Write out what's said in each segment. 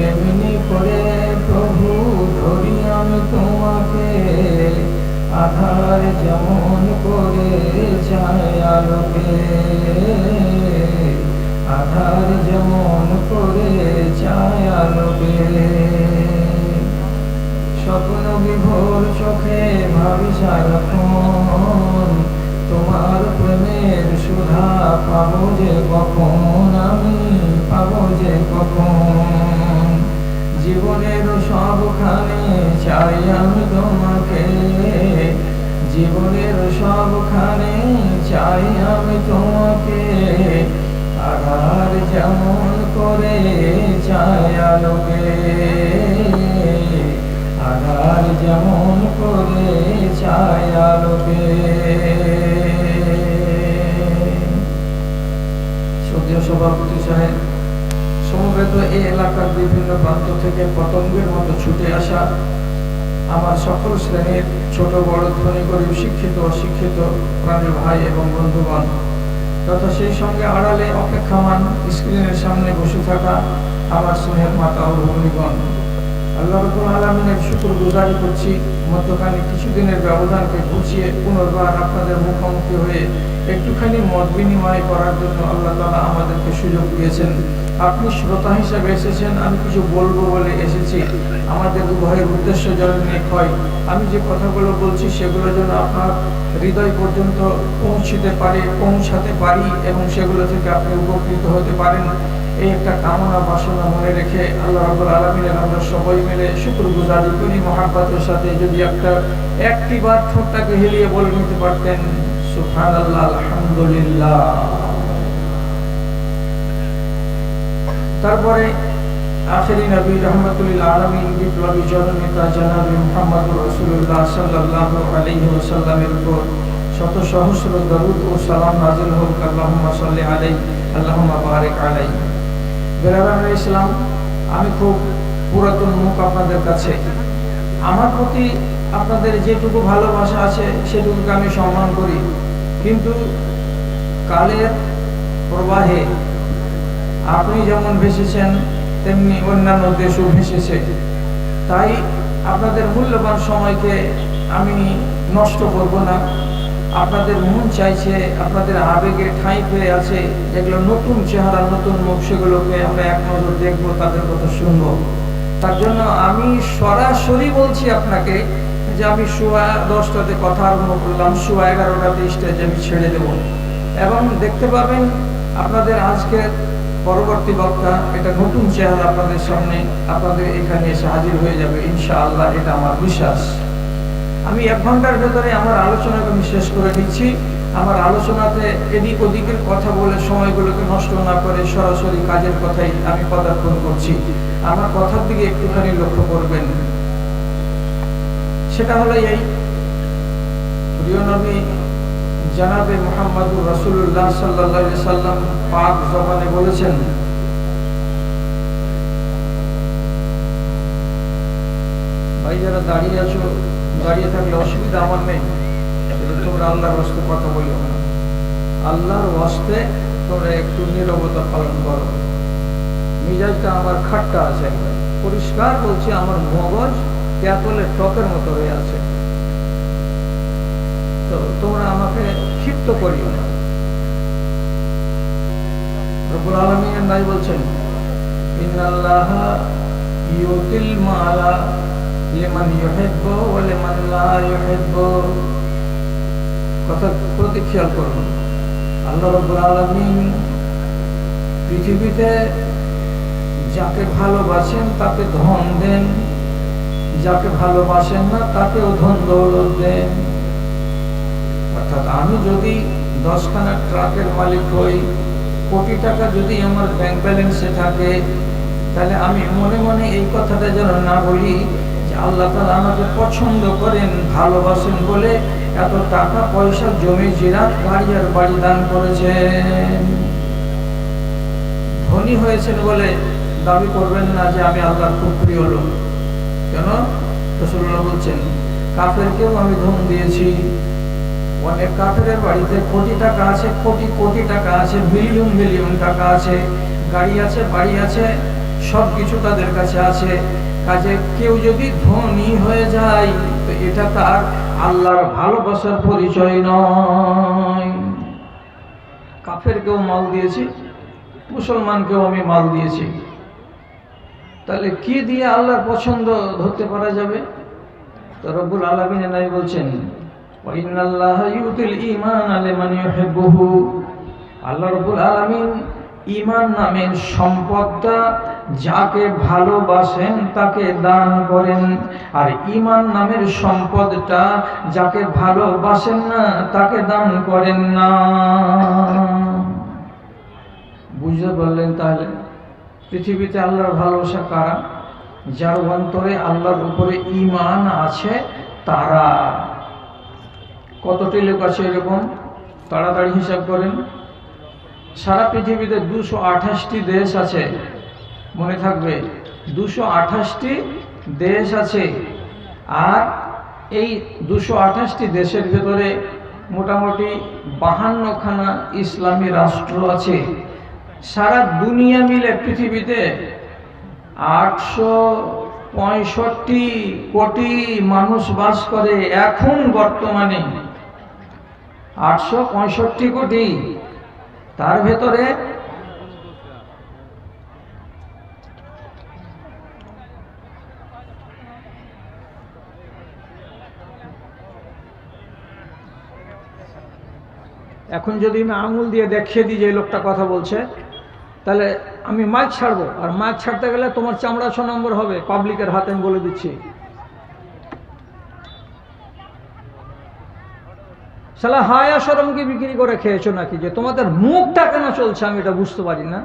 এমনি করে প্রভু ধরি আমি তোমাকে, আধার যেমন করে চায় আলোকে, আধার যেমন করে চায় আলোকে। স্বপ্ন বিভোর চোখে ভাবি সারাক্ষণ, তোমার প্রেমের সুধা পাবো যে কখন, আমি পাবো যে কখন। জীবনের সবখানে চাই আমি তোমাকে, জীবনের সবখানে চাই আমি তোমাকে, আধার যেমন করে চায় আলোকে, আধার যেমন করে চায় আলোকে। শ্রদ্ধেয় সভাপতি সাহেব, সমবেত এই এলাকার বিভিন্ন প্রান্ত থেকে পতঙ্গের মতো ছুটে আসা আমার সকল শ্রেণীর ছোট বড় ধনী গরিব শিক্ষিত অশিক্ষিত প্রাণের ভাই এবং বন্ধুগণ, তথা সেই সঙ্গে আড়ালে অপেক্ষামান স্ক্রিনের সামনে বসে থাকা আমার স্নেহের মাতা ও ভগ্নীগণ, আল্লাহ রাব্বুল আলামিনের শুকর গুজারি করছি মধ্যখানে কিছুদিনের ব্যবধানকে ঘুচিয়ে পুনর্বার আপনাদের মুখোমুখি হয়ে একটুখানি মত বিনিময় করার জন্য আল্লাহ তাআলা আমাদেরকে সুযোগ দিয়েছেন। আপনি শ্রোতা হিসেবে এসেছেন, আমি কিছু বলবো বলে এসেছি। আমাদের উভয়ের উদ্দেশ্য যেন নেক হয়। আমি যে কথাগুলো বলছি সেগুলো যেন আপনার হৃদয় পর্যন্ত পৌঁছাতে পারি এবং সেগুলো থেকে আপনি উপকৃত হতে পারেন, এই একটা কামনা বাসনা মনে রেখে আল্লাহ রাব্বুল আলামিনের আমরা সবাই মিলে শুকরগুজারি করি মহাব্বতের সাথে। যদি একটি বার ঠোঁটটাকে হিলিয়ে বলে নিতে পারতেন সুবহানাল্লাহ আলহামদুলিল্লাহ। তারপরে আখেরি নবী রাহমাতুল লিল আলামিন বিপ্লবী জননেতা জনাব মুহাম্মদুর রাসূলুল্লাহ সাল্লাল্লাহু আলাইহি ওয়াসাল্লামের উপর শত সহস্র দরুদ ও সালাম নাযিল হোক। আল্লাহুম্মা সাল্লি আলাইহি আল্লাহুম্মা বারিক আলাইহি। বেরাদার ইসলাম, আমি খুব পুরাতন মুখ আপনাদের কাছে। আমার প্রতি আপনাদের যেটুকু ভালোবাসা আছে সেটুকুকে আমি সম্মান করি, কিন্তু কালের প্রবাহে আপনি যেমন ভেসেছেন তেমনি অন্যান্য দেশও ভেসেছে। তাই আপনাদের মূল্যবান সময়কে আমি নষ্ট করব না। আপনাদের মন চাইছে, আপনাদের আবেগে ঠাঁই পেয়ে আছে, যেগুলো নতুন চেহারা নতুন মুখ, সেগুলোকে আমরা এক নজর দেখবো, তাদের কথা শুনবো। তার জন্য আমি সরাসরি বলছি আপনাকে যে আমি সোয়া 10টাতে কথা আরম্ভ করলাম, সোয়া 11টাতে স্টেজ আমি ছেড়ে দেব এবং দেখতে পাবেন আপনাদের আজকের পরবর্তী বক্তা এটা নতুন চেহারা আপনাদের সামনে, আপনাদের এখানে এসে হাজির হয়ে যাবে ইনশাআল্লাহ, এটা আমার বিশ্বাস। আমি 1 ঘন্টার ভেতরে আমার আলোচনাকে আমি শেষ করে দিচ্ছি। আমার আলোচনাতে এদিক ওদিকের কথা বলে সময়গুলোকে নষ্ট না করে সরাসরি কাজের কথাই আমি পদার্পণ করছি। আমার কথার দিকে একটুখানি লক্ষ্য করবেন। সেটা হলো এই, প্রিয় নবী জনাবে মুহাম্মদুর রাসূলুল্লাহ সাল্লাল্লাহু আলাইহি সাল্লাম পাক জবানে বলেছেন, ভাই যারা দাঁড়িয়ে আছো, দাঁড়িয়ে থাকলে অসুবিধা আমার নেই, তোমরা আল্লাহর ওয়াস্তে কথা বলিও না, আল্লাহর ওয়াস্তে তোমরা একটু নীরবতা পালন করো। মিজাজটা আমার খাট্টা আছে, পরিষ্কার বলছি, আমার মগজ তেঁতুলের টকের মতো হয়ে আছে, তো তোমরা আমাকে ক্ষিপ্ত করিও না। রব্বুল আলামিন নাই বলছেন, ইন্নাল্লাহা ইউতিল মালা লিমান ইউহিব্বু ওয়া লিমান লা ইউহিব্বু। কথা প্রতি খেয়াল করুন। আল্লাহ রাব্বুল আলামিন পৃথিবীতে যাকে ভালোবাসেন তাকে ধন দেন, যাকে ভালোবাসেন না তাকেও ধন দৌলত দেন। অর্থাৎ আমি যদি 10খানা ট্রাকের মালিক হই, কোটি টাকা যদি আমার ব্যাংক ব্যালেন্সে থাকে, তাহলে আমি মনে মনে এই কথাটা যেন না বলি যে আল্লাহ তাআলা আমাকে পছন্দ করেন, ভালোবাসেন বলে এত টাকা পয়সা জমি জিরাত বাড়ি আর বাড়ি দান করেছেন। ধনী হয়েছেন বলে দাবি করবেন না যে আমি আল্লাহর খুব প্রিয় লোক। কেন? রাসূলুল্লাহ বলছেন, কাফেরকেও আমি ধন দিয়েছি। অনেক কাফেরের বাড়িতে কোটি টাকা আছে, কোটি কোটি টাকা আছে, বিলিয়ন বিলিয়ন টাকা আছে, গাড়ি আছে, বাড়ি আছে, সব কিছু তাদের কাছে আছে। কাজে কেউ যদি ধনী হয়ে যায় তো এটা তার আল্লাহর ভালোবাসার পরিচয় নয়। কাফেরকেও মাল দিয়েছি, মুসলমানকেও আমি মাল দিয়েছি, তাহলে কি দিয়ে আল্লাহর পছন্দ ধরতে পারা যাবে? তো রব্বুল আলামিন নাই বলছেন ওয়া ইন্নাল্লাহা ইউতিল ঈমানা লিমান ইউহিব্বুহু। আল্লাহ রব্বুল আলামিন ঈমান নামের সম্পদটা যাকে ভালোবাসেন তাকে দান করেন, আর ঈমান নামের সম্পদটা যাকে ভালোবাসেন না তাকে দান করেন না। বুঝতে পারলেন? তাহলে পৃথিবীতে আল্লাহর ভালোবাসা কারা? যার অন্তরে আল্লাহর উপরে ঈমান আছে তারা। কতটি লোক আছে এরকম? তাড়াতাড়ি হিসাব করেন। সারা পৃথিবীতে 228টি দেশ আছে, মনে থাকবে 228টি দেশ আছে। আর এই 228টি দেশের ভেতরে মোটামুটি 52খানা ইসলামী রাষ্ট্র আছে। সারা দুনিয়া মিলে পৃথিবীতে 865 কোটি মানুষ বাস করে। এখন বর্তমানে 865 কোটি। তার ভেতরে এখন যদি আমি আঙুল দিয়ে দেখিয়ে দিই যে এই লোকটা কথা বলছে, তাহলে আমি মাইক ছাড়বো, আর মাইক ছাড়তে গেলে তোমার চামড়া 6 নম্বর হবে পাবলিকের হাতে, আমি বলে দিচ্ছি। শালা হায়া শরমকে বিক্রি করে খেয়েছো নাকি যে তোমাদের মুখটা কেন চলছে আমি এটা বুঝতে পারি না।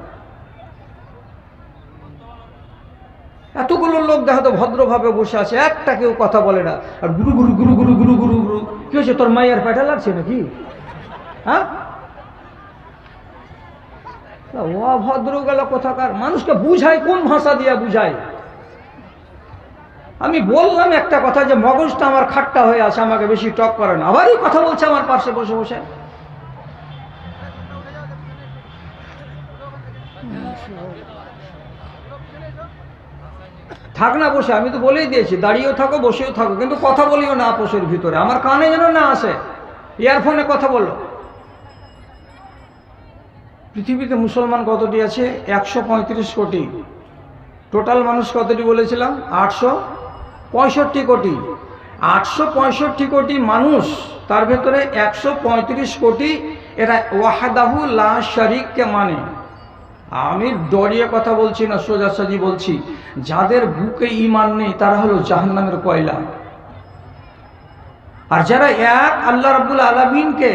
এতগুলো লোক দেখা তো ভদ্রভাবে বসে আছে, একটা কেউ কথা বলে না, আর গুরু গুরু গুরু গুরু গুরু গুরু গুরু। কি হয়েছে, তোর মাইয়ার পেটে লাগছে নাকি? হ্যাঁ, অভদ্র গেল কোথাকার। মানুষকে বুঝাই কোন ভাষা দিয়ে বুঝাই? আমি বললাম একটা কথা যে মগজটা আমার খাট্টা হয়ে আছে, আমাকে বেশি টক করে না, আবারই কথা বলছে আমার পাশে বসে বসে। থাক না বসে, আমি তো বলেই দিয়েছি দাঁড়িয়েও থাকো বসেও থাকো, কিন্তু কথা বলিও না আপোষের ভিতরে, আমার কানে যেন না আসে। ইয়ারফোনে কথা বলো। পৃথিবীতে মুসলমান কতটি আছে? 135 কোটি। টোটাল মানুষ কতটি বলেছিলাম? 865 কোটি। 865 কোটি মানুষ, তার ভেতরে 135 কোটি এরা ওয়াহদাহু লা শারীককে মানে। আমি ডরিয়ে কথা বলছি না, সোজাসাজি বলছি। যাদের বুকে ঈমান নেই তারা হলো জাহান্নামের কয়লা। আর যারা এক আল্লাহ রাব্বুল আলামিনকে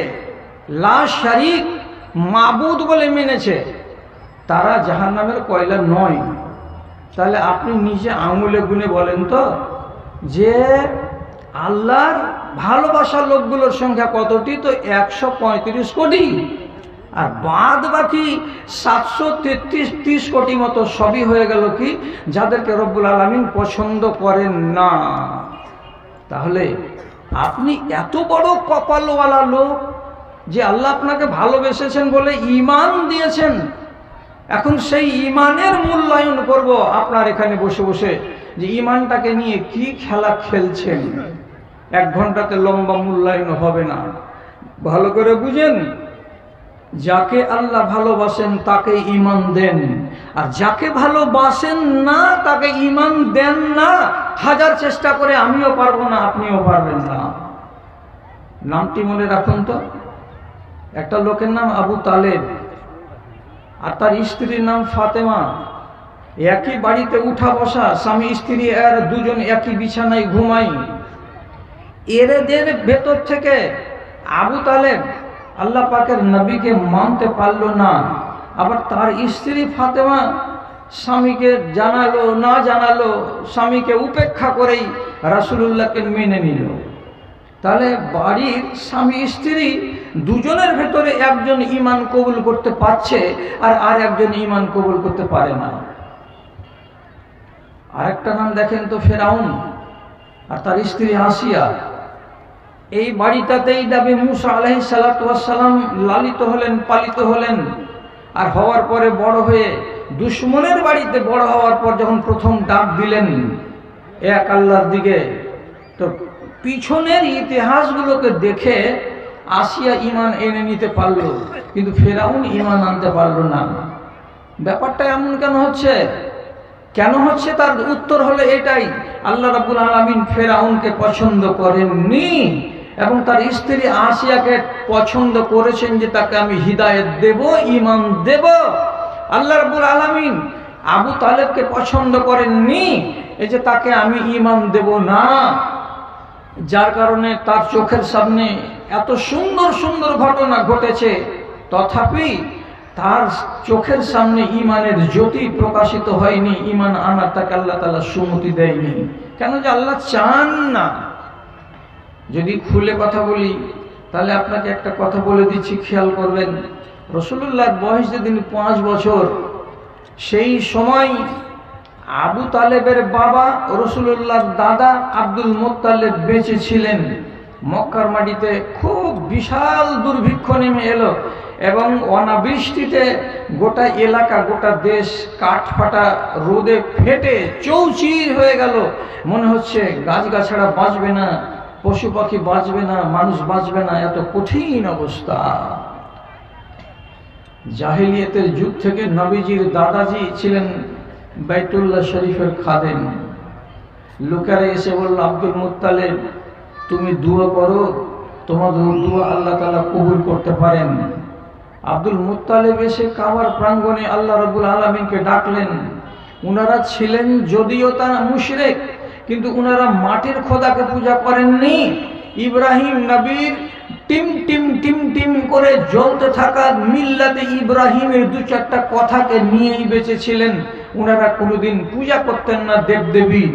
লা শারীক মাবুদ বলে মেনেছে তারা জাহান্নামের কয়লা নয়। তাহলে আপনি নিজে আঙুলে গুনে বলেন তো যে আল্লাহর ভালোবাসার লোকগুলোর সংখ্যা কতটি? তো 135 কোটি। আর বাদ বাকি 733 কোটি মতো সবই হয়ে গেল কি যাদেরকে রব্বুল আলামিন পছন্দ করেন না। তাহলে আপনি এত বড় কপালওয়ালা লোক যে আল্লাহ আপনাকে ভালোবেসেছেন বলে ঈমান দিয়েছেন। এখন সেই ঈমানের মূল্যায়ন করব আপনার এখানে বসে বসে, যে ঈমানটাকে নিয়ে কি খেলা খেলছেন। 1 ঘন্টাতে লম্বা মূল্যায়ন হবে না। ভালো করে বুঝেন, যাকে আল্লাহ ভালোবাসেন তাকে ঈমান দেন, আর যাকে ভালোবাসেন না তাকে ঈমান দেন না। হাজার চেষ্টা করে আমিও পারবো না, আপনিও পারবেন না। নামটি মনে রাখুন তো। একটা লোকের নাম আবু তালেব, আর তার স্ত্রীর নাম ফাতেমা। একই বাড়িতে উঠা বসা, স্বামী স্ত্রী আর দুজন একই বিছানায় ঘুমাই। এদের ভেতর থেকে আবু তালেব আল্লাহ পাকের নবীকে মানতে পারলো না, আবার তার স্ত্রী ফাতেমা স্বামীকে জানালো না জানালো, স্বামীকে উপেক্ষা করেই রাসূলুল্লাহকে মেনে নিল। তাহলে বাড়ির স্বামী স্ত্রী দুজনের ভেতরে একজন ঈমান কবুল করতে পারছে আর একজন ঈমান কবুল করতে পারে না। আরেকটা নাম দেখেন তো, ফেরাউন আর তার স্ত্রী আসিয়া। এই বাড়িটাতেই নবী মুসা আলাইহিস সালাতু ওয়াস সালাম লালিত হলেন, পালিত হলেন। আর হওয়ার পরে বড় হয়ে দুশ্মনের বাড়িতে বড় হওয়ার পর যখন প্রথম ডাক দিলেন এক আল্লাহর দিকে, তো পিছনের ইতিহাসগুলোকে দেখে আসিয়া ঈমান এনে নিতে পারলো, কিন্তু ফেরাউন ঈমান আনতে পারলো না। ব্যাপারটা এমন কেন হচ্ছে? কেন হচ্ছে তার উত্তর হলো এটাই, আল্লাহ রাব্বুল আলামিন ফেরাউনকে পছন্দ করেননি এবং তার স্ত্রী আসিয়াকে পছন্দ করেছেন যে তাকে আমি হিদায়াত দেব, ঈমান দেব। আল্লাহ রাব্বুল আলামিন আবু তালেবকে পছন্দ করেননি এই যে তাকে আমি ঈমান দেব না, যার কারণে তার চোখের সামনে এত সুন্দর সুন্দর ঘটনা ঘটেছে, তথাপি তার চোখের সামনে ঈমানের জ্যোতি প্রকাশিত হয়নি, ঈমান আনার তাকে আল্লাহ তাআলা সুমতি দেয়নি। কেন? যে আল্লাহ চান না। যদি খুলে কথা বলি তাহলে আপনাকে একটা কথা বলে দিচ্ছি, খেয়াল করবেন। রাসূলুল্লাহর বয়স যেদিন 5 বছর, সেই সময় আবু তালেবের বাবা রাসূলুল্লাহর দাদা আব্দুল মুত্তালিব বেঁচে ছিলেন। মক্কার মাটিতে খুব বিশাল দুর্ভিক্ষ নেমে এলো এবং অনাবৃষ্টিতে গোটা এলাকা, গোটা দেশ কাঠফাটা রোদে ফেটে চৌচির হয়ে গেল। মনে হচ্ছে গাছগাছড়া বাঁচবে না, পশু পাখি বাঁচবে না, মানুষ বাঁচবে না, এত কঠিন অবস্থা। জাহেলিয়াতের যুগ থেকে নবীজির দাদাজি ছিলেন বাইতুল্লাহ শরীফের খাদেম। লোকেরা এসে বলল, আব্দুল মুত্তালিব তুমি দোয়া করো, তোমাদের দোয়া আল্লাহ তাআলা কবুল করতে পারেন। আব্দুল মুত্তালিব এসে কাবার প্রাঙ্গণে আল্লাহ রাব্বুল আলামিনকে ডাকলেন। উনারা ছিলেন যদিও তারা মুশরিক, কিন্তু উনারা মাটির খোদাকে পূজা করেননি। ইব্রাহিম নবীর টিম টিম টিম টিম করে জ্বলতে থাকা মিল্লাতে ইব্রাহিমের 2-4টা কথাকে নিয়েই বেঁচেছিলেন। উনারা কোনোদিন পূজা করতেন না দেবদেবী।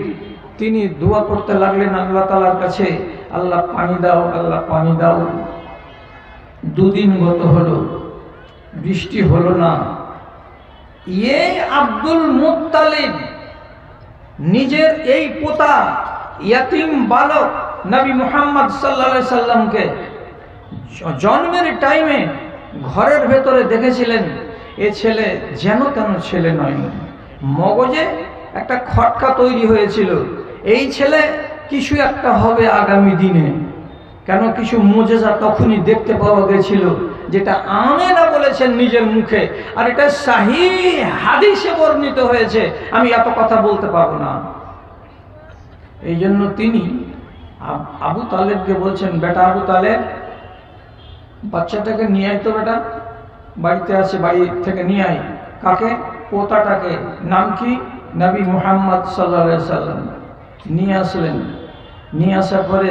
তিনি দোয়া করতে লাগলেন আল্লাহ তাআলার কাছে, আল্লাহ পানি দাও, আল্লাহ পানি দাও। 2 দিন গত হলো, বৃষ্টি হলো না। এই আব্দুল মুত্তালিব নিজের এই পোতা ইয়াতিম বালক নবী মুহাম্মদ সাল্লাল্লাহু আলাইহি সাল্লামকে জন্মের টাইমে ঘরের ভেতরে দেখেছিলেন এ ছেলে যেন তেন ছেলে নয়। মগজে একটা খটকা তৈরি হয়েছিল, এই ছেলে কিছু একটা হবে আগামী দিনে। কেন? কিছু মুজিজা তখনই দেখতে পাওয়া গেছিল, যেটা আমেনা বলেছেন নিজের মুখে, আর এটা সহিহ হাদিসে বর্ণিত হয়েছে। আমি এত কথা বলতে পারবো না। এই জন্য তিনি আবু তালেবকে বলছেন, বেটা আবু তালেব, বাচ্চাটাকে নিয়ে আয় তো বেটা, বাড়িতে আছে, বাড়ি থেকে নিয়ে আয়। কাকে? পোতাটাকে। নাম কি? নবী মুহাম্মদ সাল্লাল্লাহু আলাইহি সাল্লাম। নিয়ে আসলেন। নিয়ে আসার পরে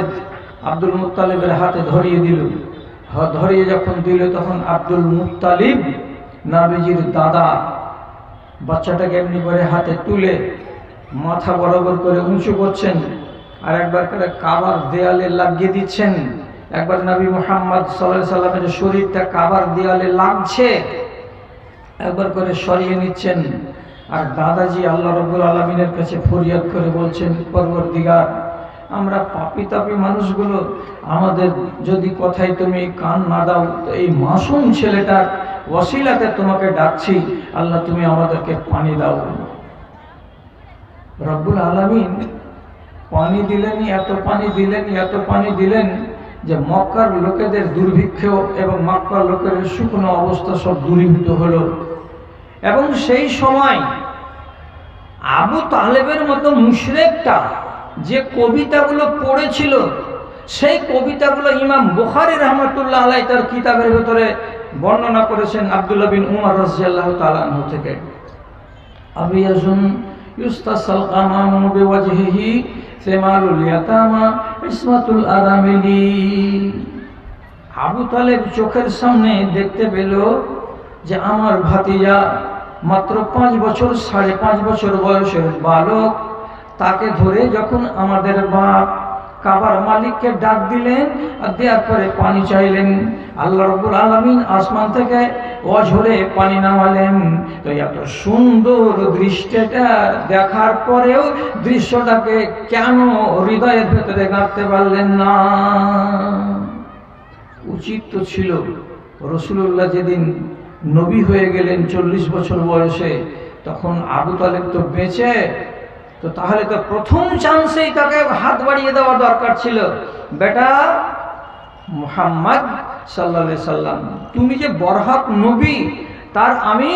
আব্দুল মুত্তালিবের হাতে ধরিয়ে দিল। ধরিয়ে যখন দিল তখন আব্দুল মুত্তালিব নবীজির দাদা বাচ্চাটাকে এমনি করে হাতে তুলে মাথা বরাবর করে উঁচু করছেন, আর একবার করে কাবার দেয়ালে লাগিয়ে দিচ্ছেন। একবার নবী মুহাম্মদ সাল্লাল্লাহু আলাইহি সাল্লামের শরীরটা কাবার দেয়ালে লাগছে, একবার করে সরিয়ে নিচ্ছেন। আর দাদাজি আল্লাহ রাব্বুল আলামিনের কাছে ফরিয়াদ করে বলছেন, পরবর্তীগার, আমরা পাপী তাপী মানুষগুলো, আমাদের যদি কথায় তুমি কান না দাও, তো এই মাসুম ছেলেটার ওয়াসিলাতে তোমাকে ডাকছি, আল্লাহ তুমি আমাদেরকে পানি দাও। রব্বুল আলামিন পানি দিলেন, এত পানি দিলেন, এত পানি দিলেন যে মক্কার লোকেদের দুর্ভিক্ষ এবং মক্কার লোকের শুকনো অবস্থা সব দূরীভূত হলো। এবং সেই সময় আবু তালেবের মতো মুশরিকটা যে কবিতাগুলো পড়েছিল, সেই কবিতাগুলো ইমাম বুখারী রাহমাতুল্লাহ আলাইহি তার কিতাবের ভিতরে বর্ণনা করেছেন আব্দুল্লাহ বিন উমর রাদিয়াল্লাহু তাআলা আনহু থেকে। আবিয়াজুন ইউস্তাসাল কামামু বিওয়াজহিহি সিমালুল ইয়াতামা ইসমাতুল আরামিলি। আবু তালেব চোখের সামনে দেখতে পেল যে আমার ভাতিজা মাত্র 5 বছর, 5.5 বছর বয়সের বালক, তাকে ধরে যখন আমাদের বাপ কাবার মালিককে ডাক দিলেন আর দেওয়ার পরে পানি চাইলেন, আল্লাহ রাব্বুল আলামিন আসমান থেকে অঝরে পানি নামালেন। তো এত সুন্দর দৃশ্যটা দেখার পরেও দৃশ্যটাকে কেন হৃদয়ের ভেতরে গাঁথতে পারলেন না? উচিত তো ছিল রাসূলুল্লাহ যেদিন নবী হয়ে গেলেন 40 বছর বয়সে, তখন আবু তালেব তো বেঁচে, তো তাহলে তো প্রথম চান্সেই তাকে হাত বাড়িয়ে দেওয়া দরকার ছিল, বেটা মুহাম্মদ সাল্লাল্লাহু আলাইহি সাল্লাম, তুমি যে বরহক নবী তার আমি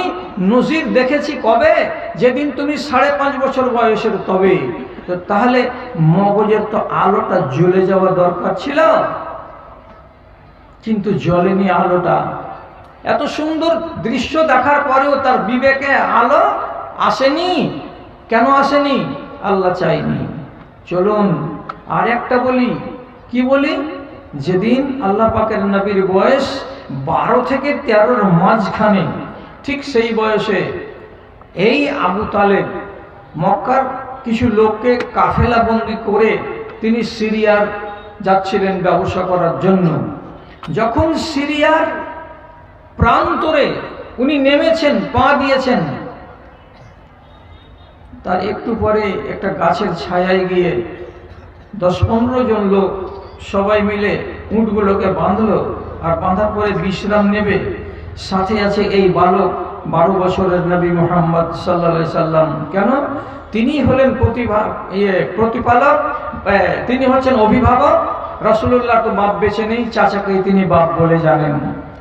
নজির দেখেছি কবে, যেদিন তুমি 5.5 বছর বয়সের, তবে তো তাহলে মগজের তো আলোটা জ্বলে যাওয়া দরকার ছিল, কিন্তু জ্বলেনি আলোটা। এত সুন্দর দৃশ্য দেখার পরেও তার বিবেকে আলো আসেনি। কেন আসেনি? আল্লাহ চাইনি। চলুন আর একটা বলি, কি বলি, যেদিন আল্লাহ পাকের নবীর বয়স 12 থেকে 13-র মাঝখানে, ঠিক সেই বয়সে এই আবু তালেব মক্কার কিছু লোককে কাফেলা বন্দি করে তিনি সিরিয়ার যাচ্ছিলেন ব্যবসা করার জন্য। যখন সিরিয়ার প্রান্তরে উনি নেমেছেন, পা দিয়েছেন, তার একটু পরে একটা গাছের ছায়ায় গিয়ে 10-15 জন লোক সবাই মিলে উটগুলোকে বাঁধলো, আর বাঁধার পরে বিশ্রাম নেবে। সাথে আছে এই বালক, 12 বছরের নবী মুহাম্মদ সাল্লাল্লাহু আলাইহি সাল্লাম। কেন? তিনি হলেন প্রতিপালক, তিনি হচ্ছেন অভিভাবক। রাসূলুল্লাহ তো বাপ বেঁচে নেই, চাচাকেই তিনি বাপ বলে জানেন।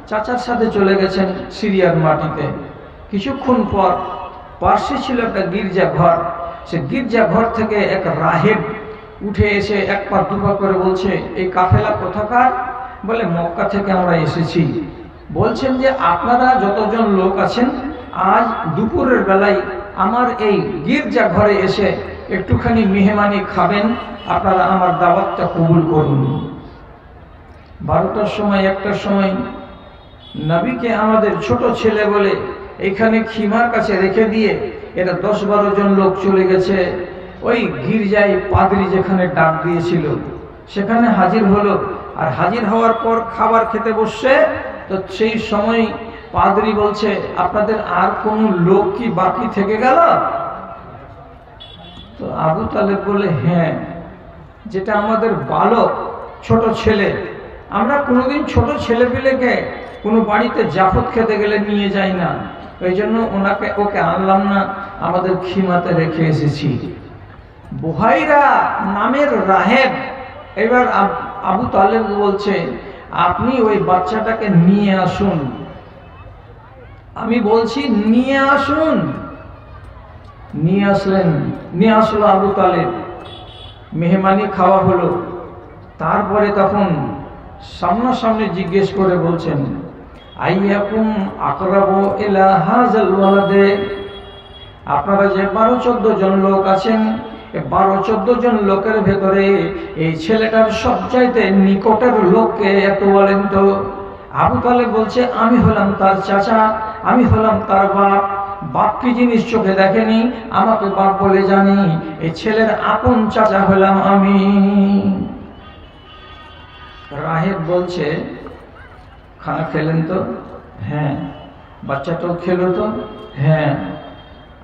চাচার সাথে চলে গেছেন সিরিয়ার মাটিতে। কিছুক্ষণ পর পার্শ্বে ছিল একটা গির্জা ঘর, সে গির্জা ঘর থেকে এক রাহেব উঠে এসে এক পা দুপা করে বলছে, এই কাফেলা কোথাকার? বলে মক্কা থেকে আমরা এসেছি। বলছেন যে আপনারা যতজন লোক আছেন, আজ দুপুরের বেলায় আমার এই গির্জা ঘরে এসে একটুখানি মেহমানি খাবেন, আপনারা আমার দাওয়াতটা কবুল করুন। 12টার সময় 1টার সময় নবীকে আমাদের ছোট ছেলে বলে এখানে খিমার কাছে রেখে দিয়ে এরা 10-12 জন লোক চলে গেছে ওই গির্জায় পাদ্রী যেখানে ডাক দিয়েছিল সেখানে হাজির হলো। আর হাজির হওয়ার পর খাবার খেতে বসছে, তো সেই সময় পাদ্রী বলছে, আপনাদের আর কোন লোক কি বাকি থেকে গেল? তো আবু তালেব বলে, হ্যাঁ, যেটা আমাদের বালক, ছোট ছেলে। আমরা কোনোদিন ছোট ছেলে পেলেকে কোনো বাড়িতে জাফত খেতে গেলে নিয়ে যাই না, ওই জন্য ওকে আনলাম না, আমাদের খিমাতে রেখে এসেছি। বুহাইরা নামের রাহেব এবার আবু তালেব বলছে, আপনি ওই বাচ্চাটাকে নিয়ে আসুন। আমি বলছি নিয়ে আসুন। নিয়ে আসলেন, নিয়ে আসলো আবু তালেব। মেহমানি খাওয়া হলো। তারপরে তখন সামনাসামনি জিজ্ঞেস করে বলছেন, আইয়াকুম আকরাবু ইলা হাযাল ওয়ালাদে, আপনারা যে 12-14 জন লোক আছেন, 12-14 জন লোকের ভেতরে এই ছেলেটার সবচাইতে নিকটের লোককে এত বলেন তো? আবু তালেব বলছে, আমি হলাম তার চাচা, আমি হলাম তার বাপ। বাপ কি জিনিস চোখে দেখেনি, আমাকে বাপ বলে জানি। এই ছেলের আপন চাচা হলাম আমি। রাহেব বলছে, খানা খেলেন তো? হ্যাঁ। বাচ্চাটাও খেলো তো? হ্যাঁ।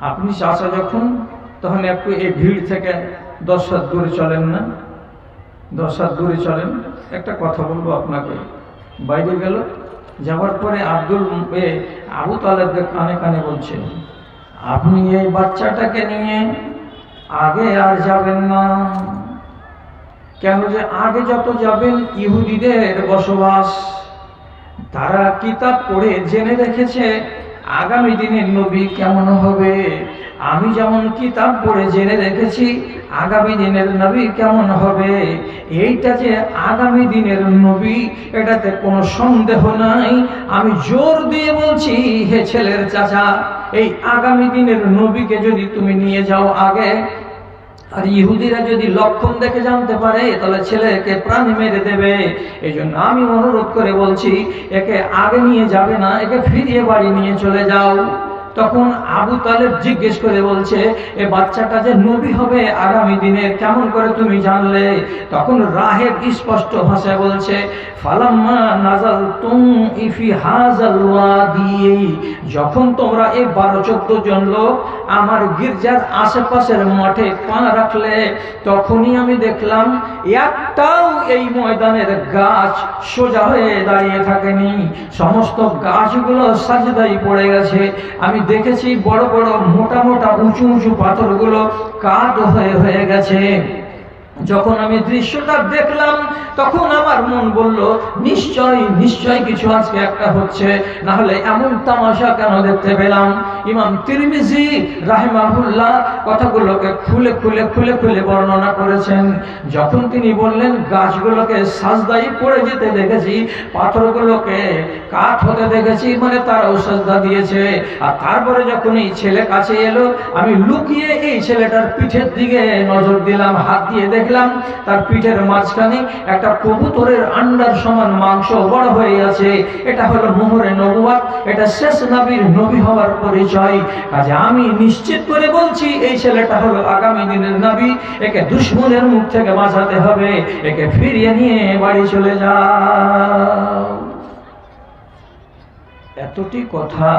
আপনি চাচা যখন, তখন একটু এই ভিড় থেকে 10 হাত দূরে চলেন না? 10 হাত দূরে চলেন। একটা কথা বলবো আপনাকে। বাইরে গেল, যাওয়ার পরে আবু তালেবকে কানে কানে বলছে, আপনি এই বাচ্চাটাকে নিয়ে আগে আর যাবেন না। কেন? যে আগে যত যাবেন ইহুদিদের বসবাস, তারা কিতাব পড়ে জেনে রেখেছে আগামী দিনের নবী কেমন হবে। আমি যেমন কিতাব পড়ে জেনে রেখেছি আগামী দিনের নবী কেমন হবে। এইটা যে আগামী দিনের নবী, এটাতে কোনো সন্দেহ নাই। আমি জোর দিয়ে বলছি, হে ছেলের চাচা, এই আগামী দিনের নবীকে যদি তুমি নিয়ে যাও আগে, আর ইহুদিরা যদি লক্ষণ দেখে জানতে পারে, তাহলে ছেলেকে প্রাণ মেরে দেবে। এই জন্য আমি অনুরোধ করে বলছি, একে আগে নিয়ে যাবে না, একে ফিরিয়ে বাড়ি নিয়ে চলে যাও। তখন আবু তালেব জিজ্ঞেস করে বলছে, এ বাচ্চাটা যে নবী হবে আগামী দিনে কেমন করে তুমি জানলে? তখন রাহেব স্পষ্ট ভাষায় বলছে, ফালাম্মা নাযালতুম ফি হাযাল ওয়াদি, যখন তোমরা এই 12-14 জন লোক আমার গির্জার আশেপাশের মাঠে পা রাখলে, তখনই আমি দেখলাম একটাও এই ময়দানের গাছ সোজা হয়ে দাঁড়িয়ে থাকেনি, সমস্ত গাছগুলো সাজদায় পড়ে গেছে। আমি দেখেছি বড় বড় মোটা মোটা উঁচু উঁচু পাথরগুলো কাঠ হয়ে গেছে। যখন আমি দৃশ্যটা দেখলাম তখন আমার মন বলল, নিশ্চয় কিছু আজকে একটা হচ্ছে, না হলে এমন তামাশা কেন দেখতে পেলাম? ইমাম তিরমিজি রাহিমাহুল্লাহ কথাগুলোকে খুলে বর্ণনা করেছেন। যখন তিনি বললেন গাছগুলোকে সাজদায় পড়ে যেতে দেখেছি, পাথরগুলোকে কাঠ হতে দেখেছি, মানে তারাও সাজদা দিয়েছে। আর তারপরে যখন এই ছেলে কাছে এলো, আমি লুকিয়ে এই ছেলেটার পিঠের দিকে নজর দিলাম, হাত দিয়ে দেখলাম তার পিঠের মাঝখানে একটা কবুতরের আন্ডার সমান মাংস বড় হয়ে আছে। এটা হলো মোহরে নবুয়ত, এটা শেষ নবীর নবী হওয়ার পরিচয়। কাজে আমি নিশ্চিত করে বলছি এই ছেলেটা হলো আগামী দিনের নবী। একে দুশমনের মুখ থেকে বাঁচাতে হবে, একে ফিরিয়ে নিয়ে বাড়ি চলে যাও। এতটি কথা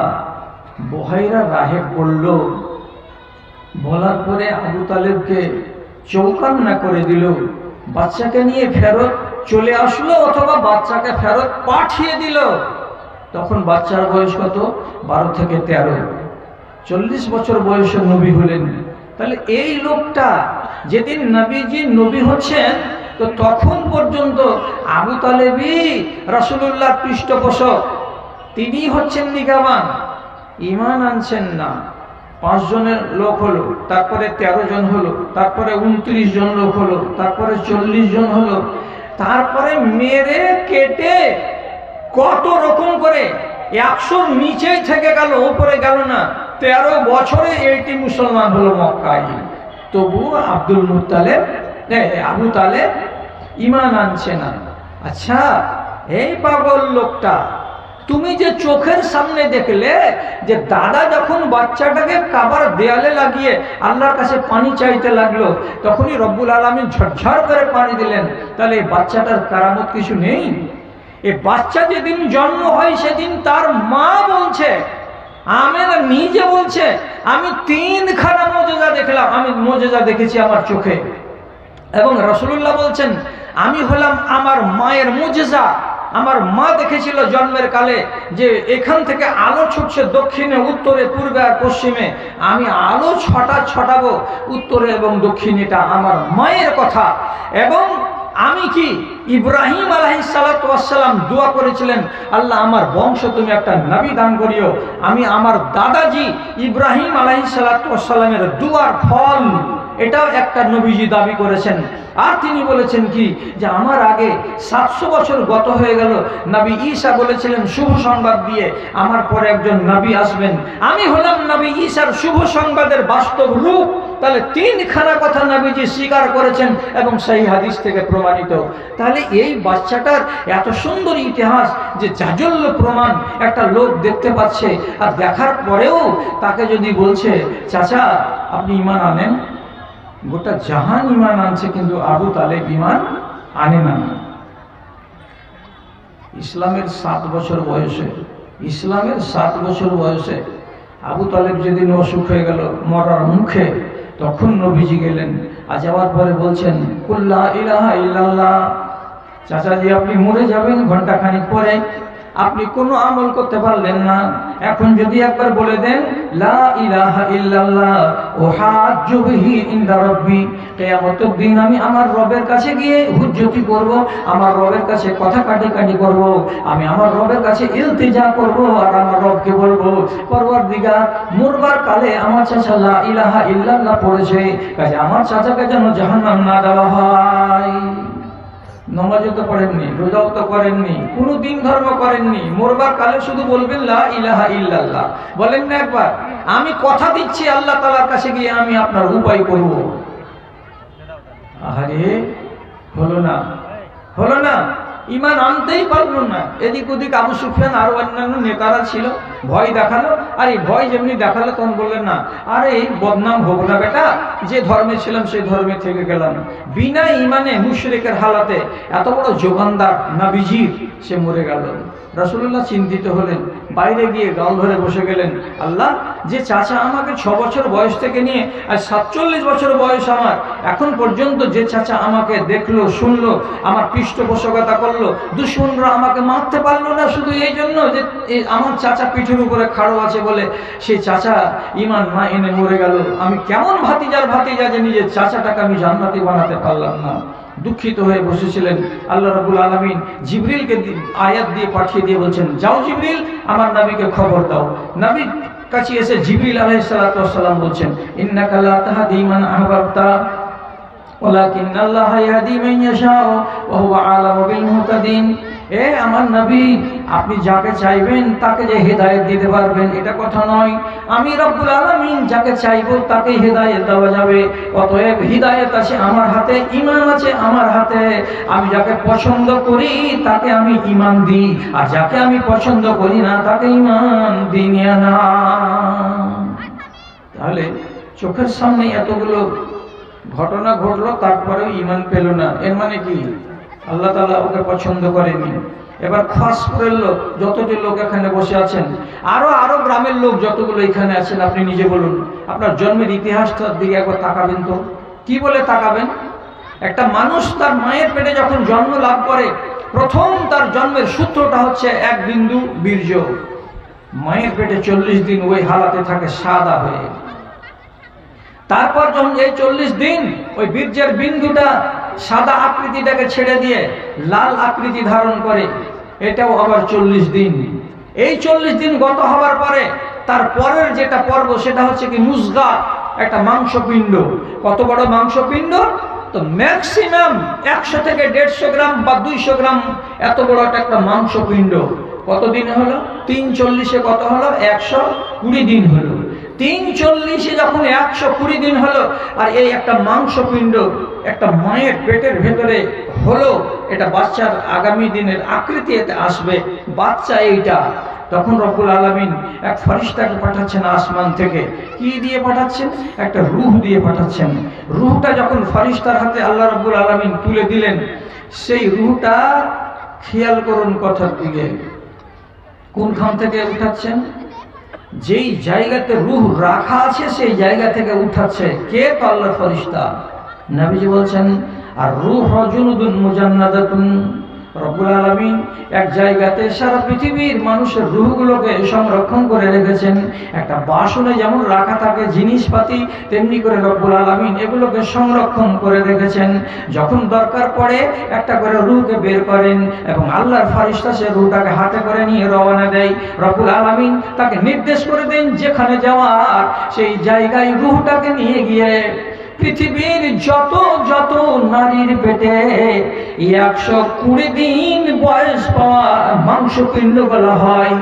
বুহাইরা রাহেব বলল। বলার পরে আবু তালেবকে চৌকান্না করে দিল, বাচ্চাকে নিয়ে ফেরত চলে আসলো অথবা বাচ্চাকে ফেরত পাঠিয়ে দিল। তখন বাচ্চার বয়স কত? 12 থেকে 13, 40 বছর বয়সে নবী হলেন। তাহলে এই লোকটা যেদিন নবীজি নবী হচ্ছেন, তো তখন পর্যন্ত আবু তালেবই রাসূলুল্লাহ পৃষ্ঠপোষক, তিনি হচ্ছেন নিগাবান, ঈমান আনছেন না। 5 জনের লোক হলো, তারপরে 13 জন হলো, তারপরে 29 জন লোক হলো, তারপরে 40 জন হলো, তারপরে মেরে কেটে কত রকম করে 100 নিচেই থেকে গেল, উপরে গেল না। 13 বছরে এইটি মুসলমান হলো মক্কায়। তবু আবু তালেব ঈমান আনছে না। আচ্ছা, এই পাগল লোকটা, তুমি যে চোখের সামনে দেখলে যে দাদা যখন বাচ্চাটাকে কাবার দেয়ালে লাগিয়ে আল্লাহর কাছে পানি চাইতে লাগলো, তখনই রব্বুল আলামিন ঝরঝর করে পানি দিলেন, তাহলে এই বাচ্চাটার কারামত কিছু নেই? এই বাচ্চা যেদিন জন্ম হয় সেদিন তার মা বলছে, আমেনা নিজে বলছে, আমি 3খানা মুজিজা দেখলাম, আমি মুজিজা দেখেছি আমার চোখে। এবং রাসূলুল্লাহ বলছেন, আমি হলাম আমার মায়ের মুজিজা। আমার মা দেখেছিল জন্মের কালে যে এখান থেকে আলো ছুটছে দক্ষিণে, উত্তরে, পূর্বে আর পশ্চিমে, আমি আলো ছটাবো উত্তরে এবং দক্ষিণে। এটা আমার মায়ের কথা। এবং আমি কি ইব্রাহিম আলাইহিস সালাতু ওয়াস সালাম দোয়া করেছিলেন, আল্লাহ আমার বংশ তুমি একটা নবী দান করিও। আমি আমার দাদাজি ইব্রাহিম আলাইহিস সালাতু ওয়াস সালামের দোয়ার ফল এটাও একটা নবীজি দাবি করেছেন। আর তিনি বলেছেন কি, যে আমার আগে 700 বছর গত হয়ে গেল, নবী ঈসা বলেছিলেন শুভ সংবাদ দিয়ে আমার পরে একজন নবী আসবেন, আমি হলাম নবী ঈসার শুভ সংবাদের বাস্তব রূপ। তাহলে 3খানা কথা নবীজি স্বীকার করেছেন এবং সেই হাদিস থেকে প্রমাণিত। তাহলে এই বাচ্চাটার এত সুন্দর ইতিহাস, যে জাজল্য প্রমাণ একটা লোক দেখতে পাচ্ছে, আর দেখার পরেও তাকে যদি বলছে, চাচা আপনি ঈমান আনেন, গোটা জাহান ঈমান আনছে, কিন্তু আবু তালেব ঈমান আনে না। ইসলামের 7 বছর বয়সে আবু তালেব যেদিন অসুখ হয়ে গেল, মরার মুখে, তখন নবীজি গেলেন। আর যাওয়ার পরে বলছেন, কুল লা ইলাহা ইল্লাল্লাহ। চাচাজি আপনি মরে যাবেন ঘন্টাখানিক পরে, আপনি কোনো আমল করতে পারলেন না, এখন যদি একবার বলে দেন লা ইলাহা ইল্লাল্লাহ উহাজ্জু বিহি ইনদা রাব্বি, কিয়ামতের দিন আমি আমার রবের কাছে গিয়ে হুজ্জতি করব, আমার রবের কাছে কথা কাটাকাটি করব, আমি আমার রবের কাছে ইলতিজা করব, আর আমার রবকে বলবো, পরওয়ারদিগার মরবার কালে আমার চাচা লা ইলাহা ইল্লাল্লাহ পড়েছে, কাজে আমার চাচাকে যেন জাহান্নাম না দেওয়া হয়। নামাজও তো পড়েননি, রোজাও তো করেননি, কোনো দিন ধর্ম করেননি, মরবার কালে শুধু বলবেন লা ইলাহা ইল্লাল্লাহ। বলেন না একবার, আমি কথা দিচ্ছি আল্লাহ তাআলার কাছে গিয়ে আমি আপনার উপায় করব। আরে হলো না। ইমান আনতেই পারল না। এদিক ওদিক আবু সুফিয়ান আর অন্যান্য নেতারা ছিল, ভয় দেখালো। আর এই ভয় যেমনি দেখালো তখন বললেন না, আরে এই বদনাম হোক না বেটা, যে ধর্মে ছিলাম সেই ধর্মে থেকে গেলাম। বিনা ইমানে মুশরিকের হালাতে এত বড় যোগানদার নবীজির, সে মরে গেল। রাসূলুল্লাহ চিন্তিত হলেন, বাইরে গিয়ে গাল ধরে বসে গেলেন, আল্লাহ, যে চাচা আমাকে 6 বছর বয়স থেকে নিয়ে আর 47 বছর বয়স আমার, এখন পর্যন্ত যে চাচা আমাকে দেখলো শুনলো, আমার পৃষ্ঠপোষকতা করলো, দুশমনরা আমাকে মারতে পারলো না শুধু এই জন্য যে আমার চাচা পিঠের উপরে খাড়ো আছে বলে, সেই চাচা ইমান না এনে মরে গেল। আমি কেমন ভাতিজা যে নিজের চাচাটাকে আমি জান্নাতি বানাতে পারলাম না। দুঃখিত হয়ে বসেছিলেন। আল্লাহ রাব্বুল আলামিন জিবরিলকে আয়াত দিয়ে পাঠিয়ে দিয়ে বলছেন, যাও জিবরিল, আমার নবীকে খবর দাও। নবী কাছে এসে জিবরিল আলাইহিস সালাতু ওয়াস সালাম বলছেন, ইন্নাকা লা তাহদি মান আহবাবতা ওয়ালাকিন্নাল্লাহা ইয়াহদি মান ইয়াশাউ ওয়া হুয়া আ'লামু বিল মুহতাদিন। এ আমার নবী, আপনি যাকে চাইবেন তাকে যে হেদায়েত দিতে পারবেন এটা কথা নয়। আমি রব্বুল আলামিন যাকে চাইবো তাকে হেদায়েত দেওয়া যাবে। অতএব হিদায়েত আছে আমার হাতে, ঈমান আছে আমার হাতে। আমি যাকে পছন্দ করি তাকে আমি ঈমান দিই, আর যাকে আমি পছন্দ করি না তাকে ঈমান দিই না। তাহলে চোখের সামনে এতগুলো ঘটনা ঘটলো, তারপরেও ঈমান পেল না, এর মানে কি? আল্লাহ তাআলা ওকে পছন্দ করেনি। এবার খাসপুরের লোক, যতটি লোক এখানে বসে আছেন, আরো গ্রামের লোক যতগুলো এখানে আছেন, আপনি নিজে বলুন, আপনার জন্মের ইতিহাসটার দিকে একবার তাকাবেন তো। কি বলে তাকাবেন? একটা মানুষ তার মায়ের পেটে যখন জন্ম লাভ করে, প্রথম তার জন্মের সূত্রটা হচ্ছে এক বিন্দু বীর্য। মায়ের পেটে 40 দিন ওই হালাতে থাকে সাদা হয়ে। তারপর যখন এই 40 দিন ওই বীর্যের বিন্দুটা সাদা আকৃতিটাকে ছেড়ে দিয়ে লাল আকৃতি ধারণ করে, এটাও আবার 40 দিন। এই 40 দিন গত হবার পরে তার পরের যেটা পর্ব সেটা হচ্ছে কি মুজগা, একটা মাংসপিণ্ড। কত বড় মাংসপিণ্ড? তো ম্যাক্সিমাম 100 থেকে 150 গ্রাম বা 200 গ্রাম এত বড় একটা মাংসপিণ্ড। কতদিন হলো? 340-এ কত হলো? 120 দিন হলো। 340-এ যখন 120 দিন হলো, আর এই একটা মাংসপিণ্ড একটা মায়ের পেটের ভেতরে হলো, এটা বাচ্চার আগামী দিনের আকৃতি এতে আসবে, বাচ্চা এইটা। তখন রব্বুল আলামিন এক ফেরেশতাকে পাঠাচ্ছেন আসমান থেকে। কি দিয়ে পাঠাচ্ছেন? একটা রূহ দিয়ে পাঠাচ্ছেন। রূহটা যখন ফেরেশতার হাতে আল্লাহ রব্বুল আলামিন তুলে দিলেন, সেই রূহটা, খেয়াল করুন কথার দিকে, কোনখান থেকে উঠাচ্ছেন? যেই জায়গাতে রূহ রাখা আছে সেই জায়গা থেকে উঠাচ্ছে কে? তো আল্লাহর ফেরেশতা। নবীজি বলছেন, আর রূহ জুনুদুন মুজান্নাদাতুন। রব্বুল আলামিন এক জায়গাতে সারা পৃথিবীর মানুষের রূহগুলোকে সংরক্ষণ করে রেখেছেন। একটা বাসনে যেমন রাখা থাকে জিনিসপাতি, তেমনি করে রব্বুল আলামিন এগুলোকে সংরক্ষণ করে রেখেছেন। যখন দরকার পড়ে একটা করে রূহকে বের করেন এবং আল্লাহর ফেরেশতা সে রূহটাকে হাতে করে নিয়ে রওনা দেয়। রব্বুল আলামিন তাকে নির্দেশ করে দেন যেখানে যাওয়ার, সেই জায়গায় রূহটাকে নিয়ে গিয়ে পৃথিবীর যত নারীর পেটে 120 দিন বয়স পাওয়া মাংসপিণ্ড বলা হয়,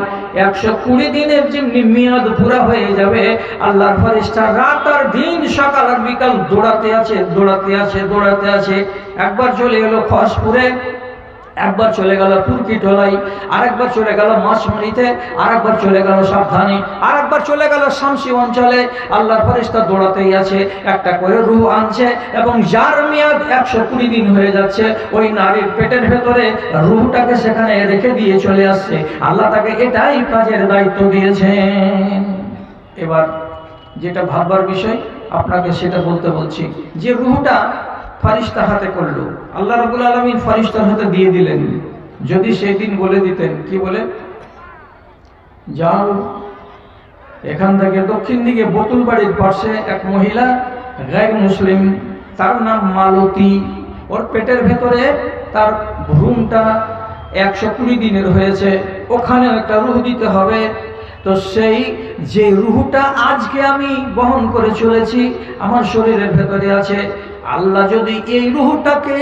120 দিনের যেমনি মেয়াদ পুরা হয়ে যাবে, আল্লাহর ফেরেশতা রাত আর দিন, সকাল আর বিকাল দৌড়াতে আছে। একবার চলে এলো খসপুরে, একবার চলে গেল পুরকিটোলাই, আরেকবার চলে গেল মাছমারিতে, আরেকবার চলে গেল সাবধানে, আরেকবার চলে গেল শামসি অঞ্চলে। আল্লাহর ফেরেশতা দৌড়াতেই আছে, একটা করে রূহ আনছে এবং যার মেয়াদ 120 দিন হয়ে যাচ্ছে, ওই নারীর পেটের ভেতরে রূহটাকে সেখানে রেখে দিয়ে চলে আসছে। আল্লাহ তাকে এটাই কাজের দায়িত্ব দিয়েছেন। এবার যেটা ভাববার বিষয়, আপনাকে সেটা বলছি, যে রূহটা ফেরেশতা হাতে করলো, আল্লাহ রাব্বুল আলামিন ফেরেশতার হাতে দিয়ে দিলেন। যদি সেই দিন বলে দিতেন, কি বলে, যাও এখান থেকে দক্ষিণ দিকে বোতুল বাড়ির পাশে এক মহিলা গায়র মুসলিম, তার নাম মালতী, ওর পেটের ভেতরে তার ভ্রূণটা 120 দিনের হয়েছে, ওখানে একটা রূহ দিতে হবে। তো সেই যে রূহটা আজকে আমি বহন করে চলেছি, আমার শরীরের ভেতরে আছে, আল্লাহ যদি এই রূহটাকে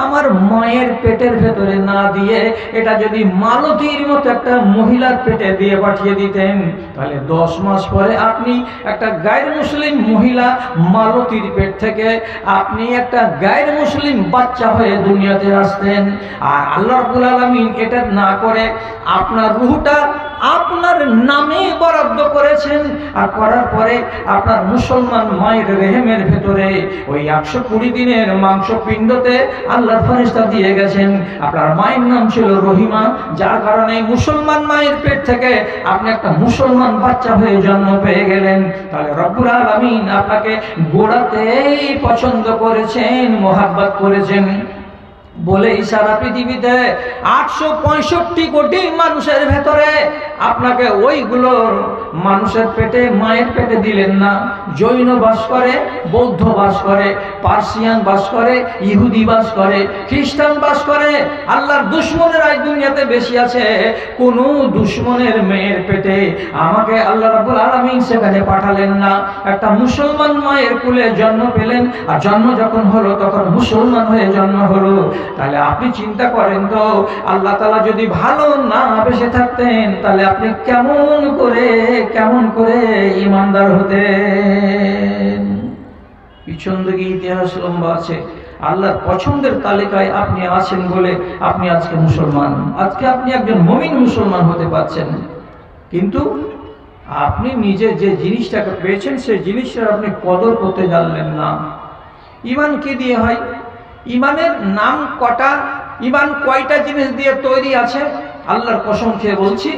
আমার মায়ের পেটের ভেতরে না দিয়ে এটা যদি মালতীর মতো একটা মহিলার পেটে দিয়ে পাঠিয়ে দিতেন, তাহলে 10 মাস পরে আপনি একটা গায়ের মুসলিম মহিলা মালতীর পেট থেকে আপনি একটা গায়ের মুসলিম বাচ্চা হয়ে দুনিয়াতে আসতেন। আর আল্লাহ রাব্বুল আলামিন এটা না করে আপনার রূহটা আপনার নামে বরাদ্দ করেছেন, আর করার পরে আপনার মুসলমান মায়ের রেহেমের ভেতরে ওই 120 দিনের মাংস পিণ্ডতে আল্লাহর ফেরেশতা দিয়ে গেছেন। আপনার মায়ের নাম ছিল রহিমা, যার কারণে মুসলমান মায়ের পেট থেকে আপনি একটা মুসলমান বাচ্চা হয়ে জন্ম পেয়ে গেলেন। তাহলে রব্বুল আলামিন আপনাকে গোড়াতেই পছন্দ করেছেন, মোহাব্বত করেছেন বলেই সারা পৃথিবীতে 865 কোটি মানুষের ভেতরে আপনাকে ওইগুলোর মানুষের পেটে মায়ের পেটে দিলেন না। জৈন বাস করে, বৌদ্ধ বাস করে, পার্সিয়ান বাস করে, ইহুদি বাস করে, খ্রিস্টান বাস করে। আল্লাহর দুশ্মনেরা এই দুনিয়াতে বেশি আছে। কোন দুশ্মনের মেয়ের পেটে আমাকে আল্লাহ রাব্বুল আলামিন সেখানে পাঠালেন না। একটা মুসলমান মায়ের কুলে জন্ম পেলেন, আর জন্ম যখন হলো তখন মুসলমান হয়ে জন্ম হলো। তাহলে আপনি চিন্তা করেন তো, আল্লাহ তাআলা যদি ভালো না বেঁচে থাকতেন তাহলে আপনি কেমন করে ঈমানদার হতেন। পিছন দিকে ইতিহাস লম্বা আছে। আল্লাহর পছন্দের তালিকায় আপনি আছেন বলে আপনি আজকে মুসলমান, আজকে আপনি একজন মুমিন মুসলমান হতে পারছেন। কিন্তু আপনি নিজে যে জিনিসটাকে পেয়েছেন সেই জিনিসটার আপনি কদর করতে জানলেন না। ঈমান কি দিয়ে হয়? ঈমানের নাম কটা? ঈমান কয়টা জিনিস দিয়ে তৈরি আছে? আল্লাহর কসম খেয়ে বলছি,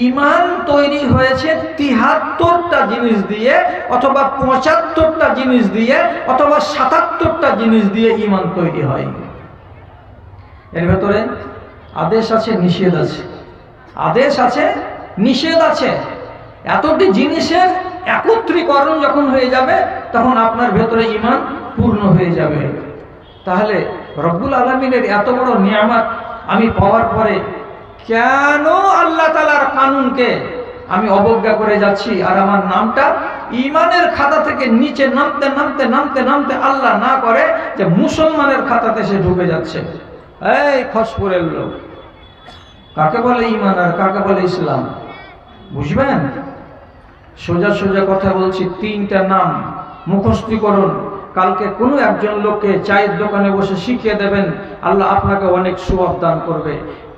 ঈমান তৈরি হয়েছে 73টা জিনিস দিয়ে, অথবা 75টা জিনিস দিয়ে, অথবা 77টা জিনিস দিয়ে ঈমান তৈরি হয়। এর ভেতরে আদেশ আছে, নিষেধ আছে, আদেশ আছে, নিষেধ আছে। এতটি জিনিসের একত্রীকরণ যখন হয়ে যাবে তখন আপনার ভেতরে ঈমান পূর্ণ হয়ে যাবে। তাহলে রব্বুল আলামিনের এত বড় নিয়ামত আমি পাওয়ার পরে কেন আল্লাহ তাআলার কানুনকে আমি অবজ্ঞা করে যাচ্ছি, আর আমার নামটা ঈমানের খাতা থেকে নিচে নামতে নামতে নামতে নামতে আল্লাহ না করে যে মুসলমানের খাতাতে সে ঢুকে যাচ্ছে। এই খসপুরের লোক, কাকে বলে ঈমান আর কাকে বলে ইসলাম বুঝবেন? সোজা সোজা কথা বলছি, 3টা নাম মুখস্থ করুন। কালকে কোনো একজন লোককে চায়ের দোকানে বসে শিখিয়ে দেবেন, আল্লাহ আপনাকে অনেক সওয়াব দান করবে।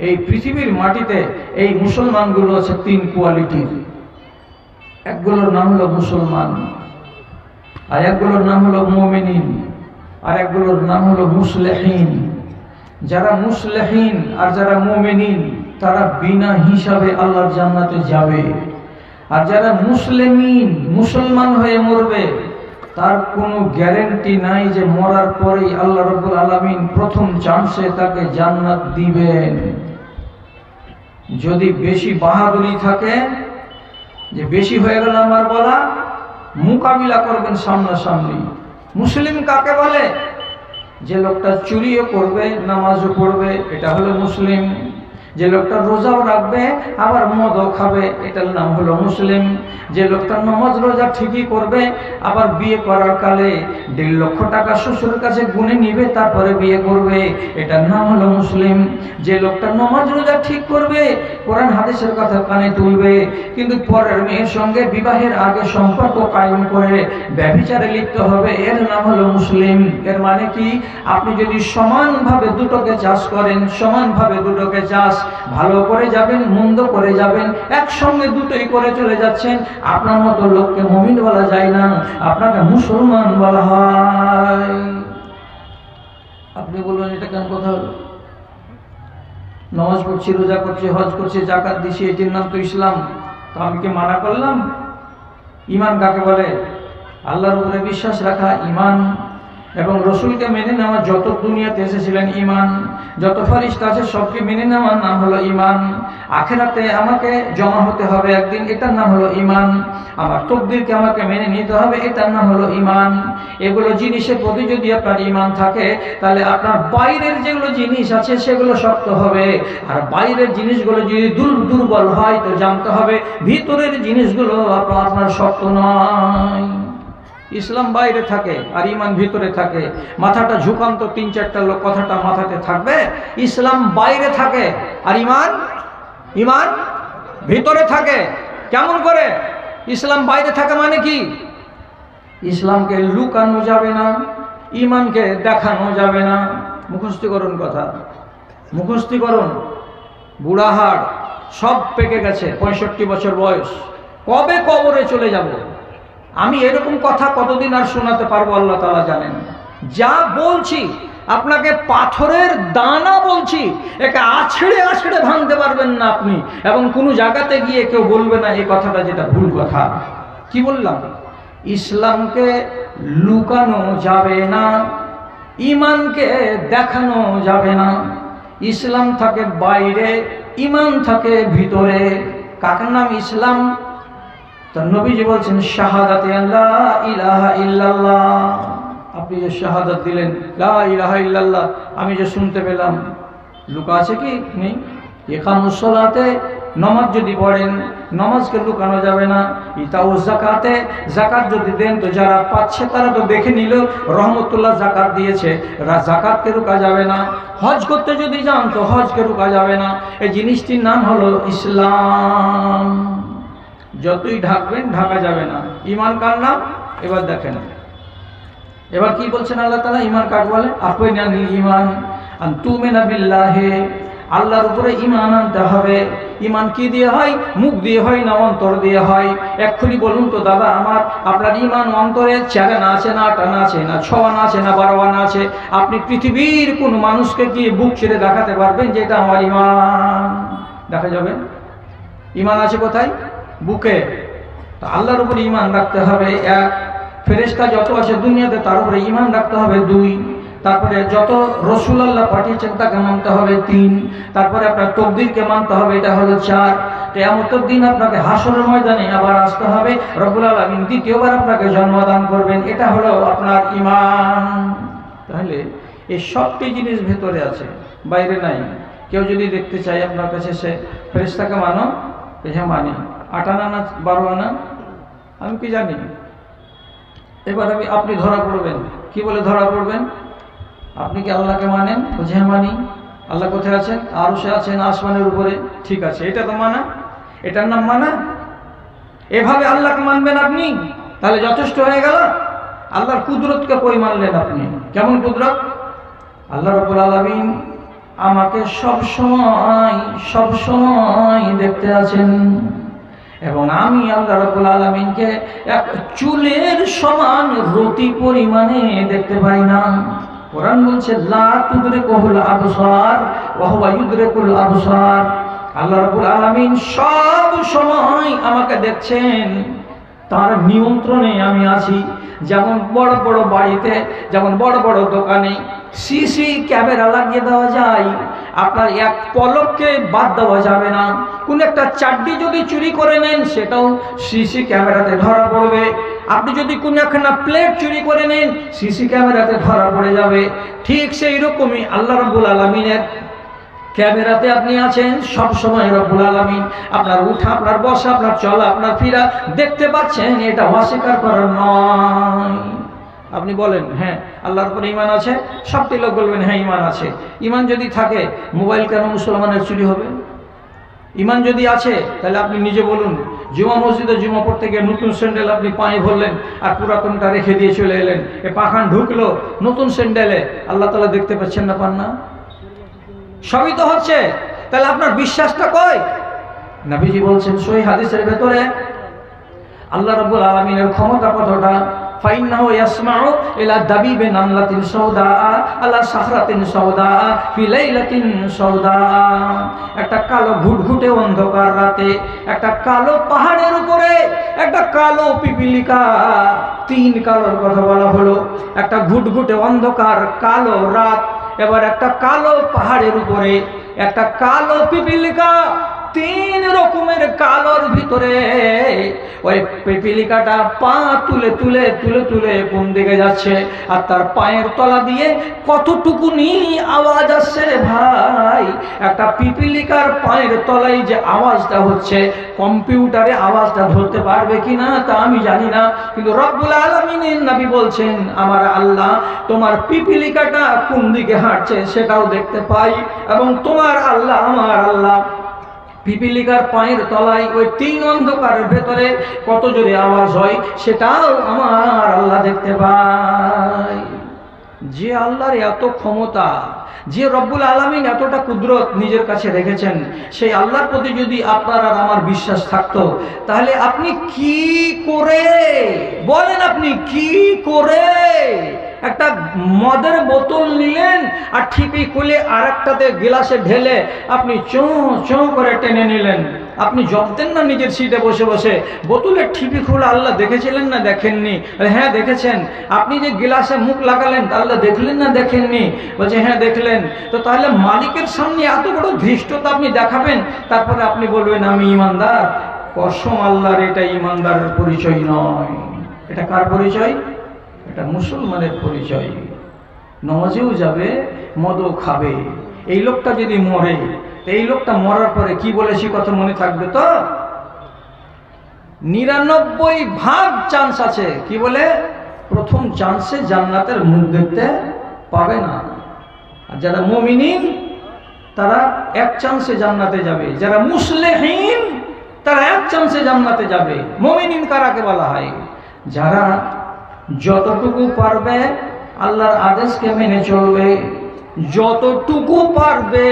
এই পৃথিবীর মাটিতে এই মুসলমানগুলো আছে 3 কোয়ালিটির। একগুলোর নাম হলো মুসলমান, আর একগুলোর নাম হলো মুমিনিন, আর একগুলোর নাম হলো মুসলিহিন। যারা মুসলিহিন আর যারা মুমিনিন তারা বিনা হিসাবে আল্লাহর জান্নাতে যাবে। আর যারা মুসলিমিন, মুসলমান হয়ে মরবে, তার কোনো গ্যারান্টি নাই যে মরার পরেই আল্লাহ রাব্বুল আলামিন প্রথম চান্সে তাকে জান্নাত দিবেন। যদি বেশি বাহাদুরি থাকে, যে বেশি হয়ে গেল আমার বলা, মোকাবিলা করবেন সামনাসামনি। মুসলিম কাকে বলে? যে লোকটা চুরিও করবে, নামাজও পড়বে, এটা হলো মুসলিম। যে লোকটা রোজাও রাখবে আবার মদও খাবে, এটার নাম হলো মুসলিম। যে লোকটা নামাজ রোজা ঠিকই করবে, আবার বিয়ে করার কালে 1.5 লক্ষ টাকা শ্বশুরের কাছে গুনে নিবে, তারপরে বিয়ে করবে, এটার নাম হলো মুসলিম। যে লোকটা নামাজ রোজা ঠিক করবে, কোরআন হাদিসের কথা কানে তুলবে, কিন্তু পরের মেয়ের সঙ্গে বিবাহের আগে সম্পর্ক কায়েম করে ব্যভিচারে লিপ্ত হবে, এর নাম হলো মুসলিম। এর মানে কি? আপনি যদি সমানভাবে দুটোকে চাষ করেন, সমানভাবে দুটোকে চাষ, ভালো করে যাবেন, মন্দ করে যাবেন, একসঙ্গে দুটোই করে চলে যাচ্ছেন, আপনার মতো লোককে মুমিন বলা যায় না, আপনাকে মুসলমান বলা হয়। আপনি বলবেন এটা কেন কথা হলো? নামাজ পড়ছি, রোজা করছি, হজ করছি, যাকাত দিছি, এটির নাম তো ইসলাম। তো আমি কি মানা করলাম? ঈমান কাকে বলে? আল্লাহর উপরে বিশ্বাস রাখা ঈমান, এবং রসুলকে মেনে নেওয়া, যত দুনিয়াতে এসেছিলেন ঈমান, যত ফেরেশতা আছে সবকে মেনে নেওয়ার নাম হলো ঈমান। আখিরাতে আমাকে জমা হতে হবে একদিন, এটার নাম হলো ঈমান। আমার তকদিরকে আমাকে মেনে নিতে হবে, এটার নাম হলো ঈমান। এগুলো জিনিসের প্রতি যদি আপনার ঈমান থাকে, তাহলে আপনার বাইরের যেগুলো জিনিস আছে সেগুলো শক্ত হবে, আর বাইরের জিনিসগুলো যদি দুর্বল হয় তো জানতে হবে ভিতরের জিনিসগুলো আপনার শক্ত নয়। ইসলাম বাইরে থাকে আর ইমান ভিতরে থাকে। মাথাটা ঝুকান তো, 3-4টা লোক কথাটা মাথাতে থাকবে। ইসলাম বাইরে থাকে আর ইমান ভিতরে থাকে। কেমন করে? ইসলাম বাইরে থাকে মানে কি? ইসলামকে লুকানো যাবে না, ইমানকে দেখানো যাবে না। মুখস্থ করুন কথা, মুখস্থ করুন। বুড়াহাড় সব পেকে গেছে, 65 বছর বয়স, কবে কবরে চলে যাব? আমি এরকম কথা কতদিন আর শোনাতে পারবো আল্লাহ তাআলা জানেন। যা বলছি আপনাকে পাথরের দানা বলছি, একে আছড়ে আছড়ে ভাঙতে পারবেন না আপনি, এবং কোনো জায়গাতে গিয়ে কেউ বলবে না এই কথাটা যেটা ভুল কথা। কি বললাম? ইসলামকে লুকানো যাবে না, ইমানকে দেখানো যাবে না। ইসলাম থাকে বাইরে, ইমান থাকে ভিতরে। কার নাম ইসলাম? তার নবীজি বলছেন শাহাদাতে লা ইলাহা ইল্লাল্লাহ। আপনি যে শাহাদাত দিলেন লা ইলাহা ইল্লাল্লাহ, আমি যে শুনতে পেলাম, লুকা আছে কি? নেই। ইকামুস সালাতে, নামাজ যদি পড়েন, নামাজকে লুকানো যাবে না। ইতাউ যাকাতে, যাকাত যদি দেন তো যারা পাচ্ছে তারা তো দেখে নিল রহমতুল্লাহ যাকাত দিয়েছে, যাকাতকে রুকা যাবে না। হজ করতে যদি যান তো হজকে রুকা যাবে না। এই জিনিসটির নাম হলো ইসলাম। যতই ঢাকবেন ঢাকা যাবে না। ইমান কার নাম? এবার দেখেন, এবার কি বলছেন আল্লাহ তাআলা? ইমান কাকে বলে? আফিনাল ঈমান আন তুমিনা বিল্লাহি, আল্লাহর উপরে ঈমান আনতে হবে। ঈমান কি দিয়ে হয়? মুখ দিয়ে হয় না অন্তর দিয়ে হয়? এক্ষুনি বলুন তো দাদা আমার, আপনার ঈমান অন্তরে 4 আনা আছে না 8 আনা আছে না 6 আনা আছে না 12 আনা আছে? আপনি পৃথিবীর কোন মানুষকে কি বুক ছেড়ে দেখাতে পারবেন যে এটা আমার ঈমান? দেখা যাবে? ঈমান আছে কোথায়? বুকে। তো আল্লাহর উপরে ঈমান রাখতে হবে 1। ফেরেশতা যত আছে দুনিয়াতে তার উপরে ঈমান রাখতে হবে 2। তারপরে যত রসুল আল্লাহ পাঠিয়েছেন তাকে মানতে হবে 3। তারপরে আপনার তকদিরকে মানতে হবে, এটা হলো 4। কিয়ামতের দিন আপনাকে হাসরের ময়দানে আবার আসতে হবে, রব্বুল আলামিন দ্বিতীয়বার আপনাকে জন্মদান করবেন, এটা হলো আপনার ঈমান। তাহলে এই সবটি জিনিস ভেতরে আছে, বাইরে নাই। কেউ যদি দেখতে চায় আপনার কাছে, সে ফেরেশতাকে মানো, হ্যাঁ মানি। 8 আনা না 12 আনা আমি কি জানি? এবার আপনি ধরা পড়বেন। কি বলে ধরা পড়বেন? আপনি কি আল্লাহকে মানেন? বুঝে মানি। আল্লাহ কোথায় আছেন? আরশে আছেন, আসমানের উপরে। ঠিক আছে, এটা তো মানা, এটার নাম মানা। এভাবে আল্লাহকে মানবেন আপনি, তাহলে যথেষ্ট হয়ে গেল। আল্লাহর কুদরতকে কই মানলেন আপনি? কেমন কুদরত? আল্লাহ রাব্বুল আলামিন আমাকে সব সময় দেখতে আছেন, এবং আমি আল্লাহ রাব্বুল আলামিনকে এক চুলের সমান রতি পরিমাণে দেখতে পাই না। কোরআন বলছে লা তুদরিকুল আবসার ওয়া হুয়া ইউদরিকুল আবসার। আল্লাহ রাব্বুল আলামিন সব সময় আমাকে দেখছেন, তার নিয়ন্ত্রণে আমি আছি। যেমন বড় বড় বাড়িতে, যেমন বড় বড় দোকানে সিসি ক্যামেরা লাগিয়ে দেওয়া যায়, আপনার এক পলককে বাদ দেওয়া যাবে না। কোন একটা চাড্ডি যদি চুরি করে নেন সেটাও সিসি ক্যামেরাতে ধরা পড়বে। আপনি যদি কোন একটা প্লেট চুরি করে নেন সিসি ক্যামেরাতে ধরা পড়ে যাবে। ঠিক সেই রকমই আল্লাহ রাব্বুল আলামিনের ক্যামেরাতে আপনি আছেন সব সময়। রব্বুল আলামিন আপনার উঠা, আপনার বসা, আপনার চলা, আপনার ফিরা দেখতে পাচ্ছেন, এটা অস্বীকার করার নয়। আপনি বলেন হ্যাঁ আল্লাহর উপরে ঈমান আছে, সবটি লোক বলবেন হ্যাঁ ঈমান আছে। ঈমান যদি থাকে মোবাইল কেন মুসলমানের চুরি হবে? ঈমান যদি আছে তাহলে আপনি নিজে বলুন, জুমা মসজিদে জুমা পড়তে গিয়ে নতুন স্যান্ডেল আপনি পায়ে ভরলেন আর পুরাতনটা রেখে দিয়ে চলে এলেন, এ পাখান ঢুকলো নতুন স্যান্ডেলে, আল্লাহ তাআলা দেখতে পাচ্ছেন না? পান না? সবই তো হচ্ছে, তাহলে আপনার বিশ্বাসটা কই? নবীজি বলছেন সহিহ হাদিসের ভেতরে, আল্লাহ রাব্বুল আলামিনের ক্ষমতা কতটা। ফাইন্নাহু ইয়াসমাউ ইলা দাবিবি নামলাতিন সাউদা আলা সাখরাতিন সাউদা ফি লাইলাতিন সাউদা। একটা কালো ঘুটঘুটে অন্ধকার রাতে, একটা কালো পাহাড়ের উপরে একটা কালো পিপিলিকা, 3 কালোর কথা বলা হলো। একটা ঘুটঘুটে অন্ধকার কালো রাত, এবার একটা কালো পাহাড়ের উপরে একটা কালো পিপিলিকা তিন রকমের কালোর ভিতরে ওই পিপিলিকাটা পা তুলে তুলে তুলে তুলে কোন দিকে যাচ্ছে, আর তার পায়ের তলা দিয়ে কতটুকুনি আওয়াজ আসছে রে ভাই। একটা পিপিলিকার পায়ের তলায় যে আওয়াজটা হচ্ছে, কম্পিউটারে আওয়াজটা ধরতে পারবে কিনা তা আমি জানি না, কিন্তু রব্বুল আলামিনের নবী বলছেন আমার আল্লাহ তোমার পিপিলিকাটা কোন দিকে হাঁটছে সেটাও দেখতে পাই, এবং তোমার আল্লাহ আমার আল্লাহ পিপিলিকার পায়ের তলায় ওই তিন অন্ধকারের ভেতরে কত জোরে আওয়াজ হয় সেটাও আমার আল্লাহ দেখতে পাই। যে আল্লাহর এত ক্ষমতা, যে রব্বুল আলামিন এতটা কুদরত নিজের কাছে রেখেছেন, সেই আল্লাহর প্রতি যদি আপনার আর আমার বিশ্বাস থাকতো, তাহলে আপনি কি করে বলেন, আপনি কি করে একটা মদের বোতল নিলেন আর ঠিকই খুলে আর একটাতে গ্লাসে ঢেলে আপনি চোঁ চোঁ করে টেনে নিলেন? আপনি জপতেন না নিজের সিটে বসে বসে, বোতলের ঠিপি খুলে আল্লাহ দেখেছিলেন না দেখেননি? হ্যাঁ দেখেছেন। আপনি যে গ্লাসে মুখ লাগালেন আল্লাহ দেখলেন না দেখেননি? বলছে হ্যাঁ দেখলেন। তো তাহলে মালিকের সামনে এত বড় ধৃষ্টতা আপনি দেখাবেন, তারপরে আপনি বলবেন আমি ইমানদার? কসম আল্লাহর, এটা ইমানদারের পরিচয় নয়। এটা কার পরিচয়? এটা মুসলমানের পরিচয়। নামাজেও যাবে, মদও খাবে। এই লোকটা যদি মরে, এই লোকটা মরার পরে কি বলে সে কথা মনে থাকবে তো? 99% চান্স আছে, কি বলে? প্রথম চান্সে জান্নাতের মুখ দেখতে পাবে না। আর যারা মুমিনিন তারা এক চান্সে জান্নাতে যাবে, যারা মুসলিহিন তারা এক চান্সে জান্নাতে যাবে। মুমিনিন কারাকে বলা হয়? যারা যতটুকু পারবে আল্লাহর আদেশকে মেনে চলবে, যতটুকু পারবে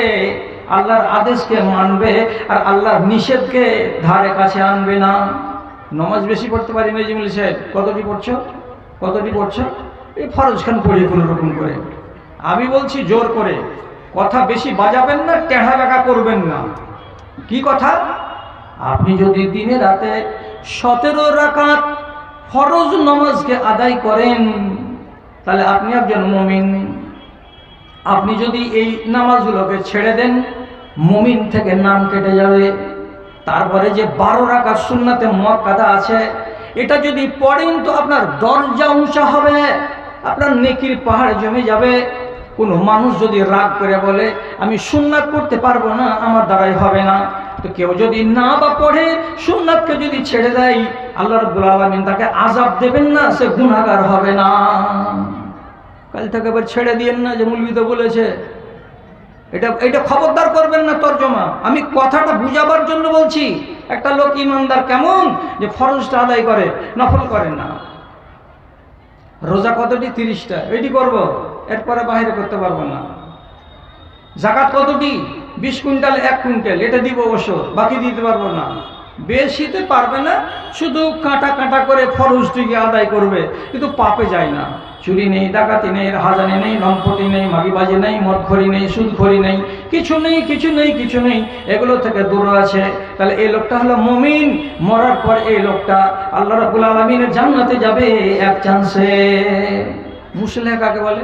আল্লাহর আদেশকে মানবে, আর আল্লাহর নিষেধকে ধারে কাছে আনবে না। নামাজ বেশি পড়তে পারি না জিমিল সাহেব? কতটি পড়ছো? কতটি পড়ছো? এই ফরজ খান পড়ি কোনো রকম করে। আমি বলছি জোর করে, কথা বেশি বাজাবেন না, টেढ़ा বেঁকা করবেন না। কি কথা? আপনি যদি দিনে রাতে 17 রাকাত ফরজ নামাজকে আদায় করেন তাহলে আপনি একজন মুমিন। আপনি যদি এই নামাজগুলোকে ছেড়ে দেন, মুমিন থেকে নাম কেটে যাবে। তারপরে যে 12 রাকাত সুন্নাতে মুআক্কাদা আছে, এটা যদি পড়েন তো আপনার দরজা উঁচা হবে, আপনার নেকির পাহাড় জমে যাবে। কোনো মানুষ যদি রাগ করে বলে আমি সুন্নাত করতে পারবো না, আমার দ্বারাই হবে না, তো কেউ যদি না বা পড়ে সুন্নাতকে যদি ছেড়ে দেয়, আল্লাহ রাব্বুল আলামিন তাকে আযাব দেবেন না, সে গুনাহগার হবে না। কাল থেকে আবার ছেড়ে দিয়েন না যে মৌলবী তো বলেছে। এটা খবরদার করবেন না তর্জমা। আমি কথাটা বুঝাবার জন্য বলছি। একটা লোক ইমানদার কেমন, যে ফরজটা আদায় করে, নফল করে না। রোজা কতটি? 30টা, এটি করব, এরপরে বাইরে করতে পারবো না। যাকাত কতটি? 20 কুইন্টাল 1 কুইন্টাল, এটা দিব অবশ্য, বাকি দিতে পারবো না। বেশিতে পারবে না, শুধু কাঁটা কাঁটা করে ফরজটিকে আদায় করবে, কিন্তু পাপে যায় না। চুরি নেই, ডাকাতি নেই, হাজানি নেই, লম্পটি নেই, মাগিবাজি নেই, মদখড়ি নেই, সুদখড়ি নেই, কিছু নেই, কিছু নেই, কিছু নেই, এগুলো থেকে দূরে আছে। তাহলে এই লোকটা হলো মুমিন। মরার পর এই লোকটা আল্লাহ রাব্বুল আলামিনের জান্নাতে যাবে এক চান্সে। মুসলিহ কাকে বলে?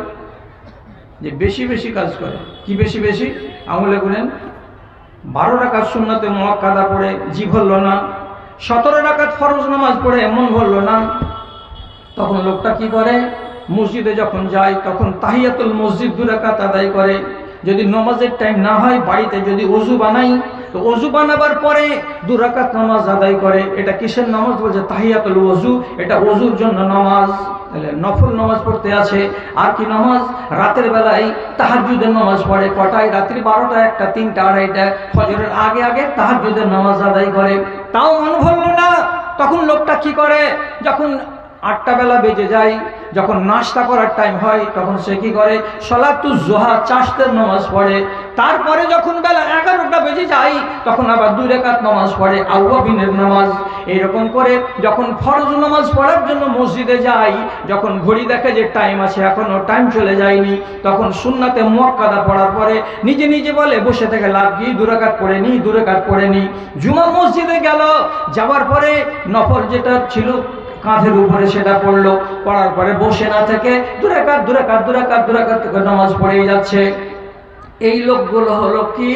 যে বেশি বেশি কাজ করে। কি বেশি বেশি? আঙুলে গুনেন। 12 রাকাত সুন্নাতে মুআক্কাদা পড়ে জি ভরল না, 17 রাকাত ফরজ নামাজ পড়ে মন ভরল না। তখন লোকটা কি করে? মসজিদে যখন যায় তখন তাহিয়াতুল মসজিদ 2 রাকাত আদায় করে। যদি নামাজের টাইম না হয়, বাড়িতে যদি ওযু বানাই, তো ওযু বানাবার পরে 2 রাকাত নামাজ আদায় করে। এটা কিসের নামাজ? বলছে তাহিয়াতুল ওযু, এটা ওযুর জন্য নামাজ। তাহলে নফল নামাজ পড়তে আছে। আর কি নামাজ? রাতের বেলায় তাহাজ্জুদের নামাজ পড়ে। কটায়? রাত্রি 12টা, 1টা, 3টা, 2:30, ফজরের আগে আগে তাহাজ্জুদের নামাজ আদায় করে। তাও মন ভরল না। তখন লোকটা কি করে? যখন 8টা বেলা বেজে যায়, যখন নাস্তা করার টাইম হয়, তখন সে কি করে? সলাতুজ জোহা, চাষতের নামাজ পড়ে। তারপরে যখন বেলা 11টা বেজে যায়, তখন আবার 2 রাকাত নামাজ পড়ে, আউয়াবিনের নামাজ। এইরকম করে যখন ফরজ নামাজ পড়ার জন্য মসজিদে যাই, যখন ঘড়ি দেখে যে টাইম আছে, এখনো টাইম চলে যায়নি, তখন সুন্নাতে মুআক্কাদা পড়ার পরে নিজে নিজে বলে বসে থেকে লাভ কি, 2 রাকাত পড়ে নি, 2 রাকাত পড়ে নি। জুমা মসজিদে গেল, যাওয়ার পরে নফল যেটা ছিল কাঁধের উপরে সেটা পড়লো। পড়ার পরে বসে না থেকে 2 রাকাত 2 রাকাত 2 রাকাত 2 রাকাত করে নামাজ পড়েই যাচ্ছে। এই লোকগুলো হলো কি,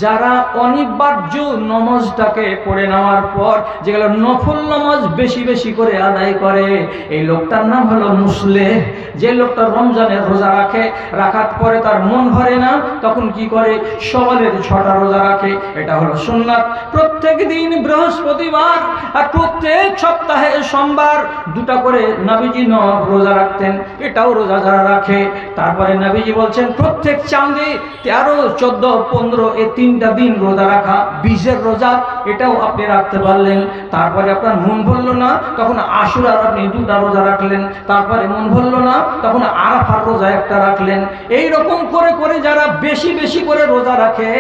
যারা অনিবার্য নমাজটাকে পড়ে নেওয়ার পর যেগুলো নফল নামাজ বেশি বেশি করে আদায় করে, এই লোকটার নাম হলো মুসলেহ। যে লোকটা রমজানের রোজা রাখে, রাখার পরে তার মন ভরে না, তখন কি করে, সওয়ালের 6টা রোজা রাখে। এটা হলো সুন্নাত। প্রত্যেক দিন বৃহস্পতিবার আর প্রত্যেক সপ্তাহে সোমবার 2টা করে নবীজি রোজা রাখতেন। এটাও রোজা যারা রাখে। তারপরে নবীজি বলছেন প্রত্যেক চাঁদে 13, 14, 15 এই 3টা দিন রোজা রাখা। 20-এর রোজা, এটাও আপনি রাখতে পারলেন। তারপরে আপনার মন ভরল না, তখন আশুরার আপনি 2টা রোজা রাখলেন। তারপরে মন ভরল না, তখন আরাফার রোজা 1টা রাখলেন। এই রকম করে করে যারা বেশি বেশি করে রোজা রাখে,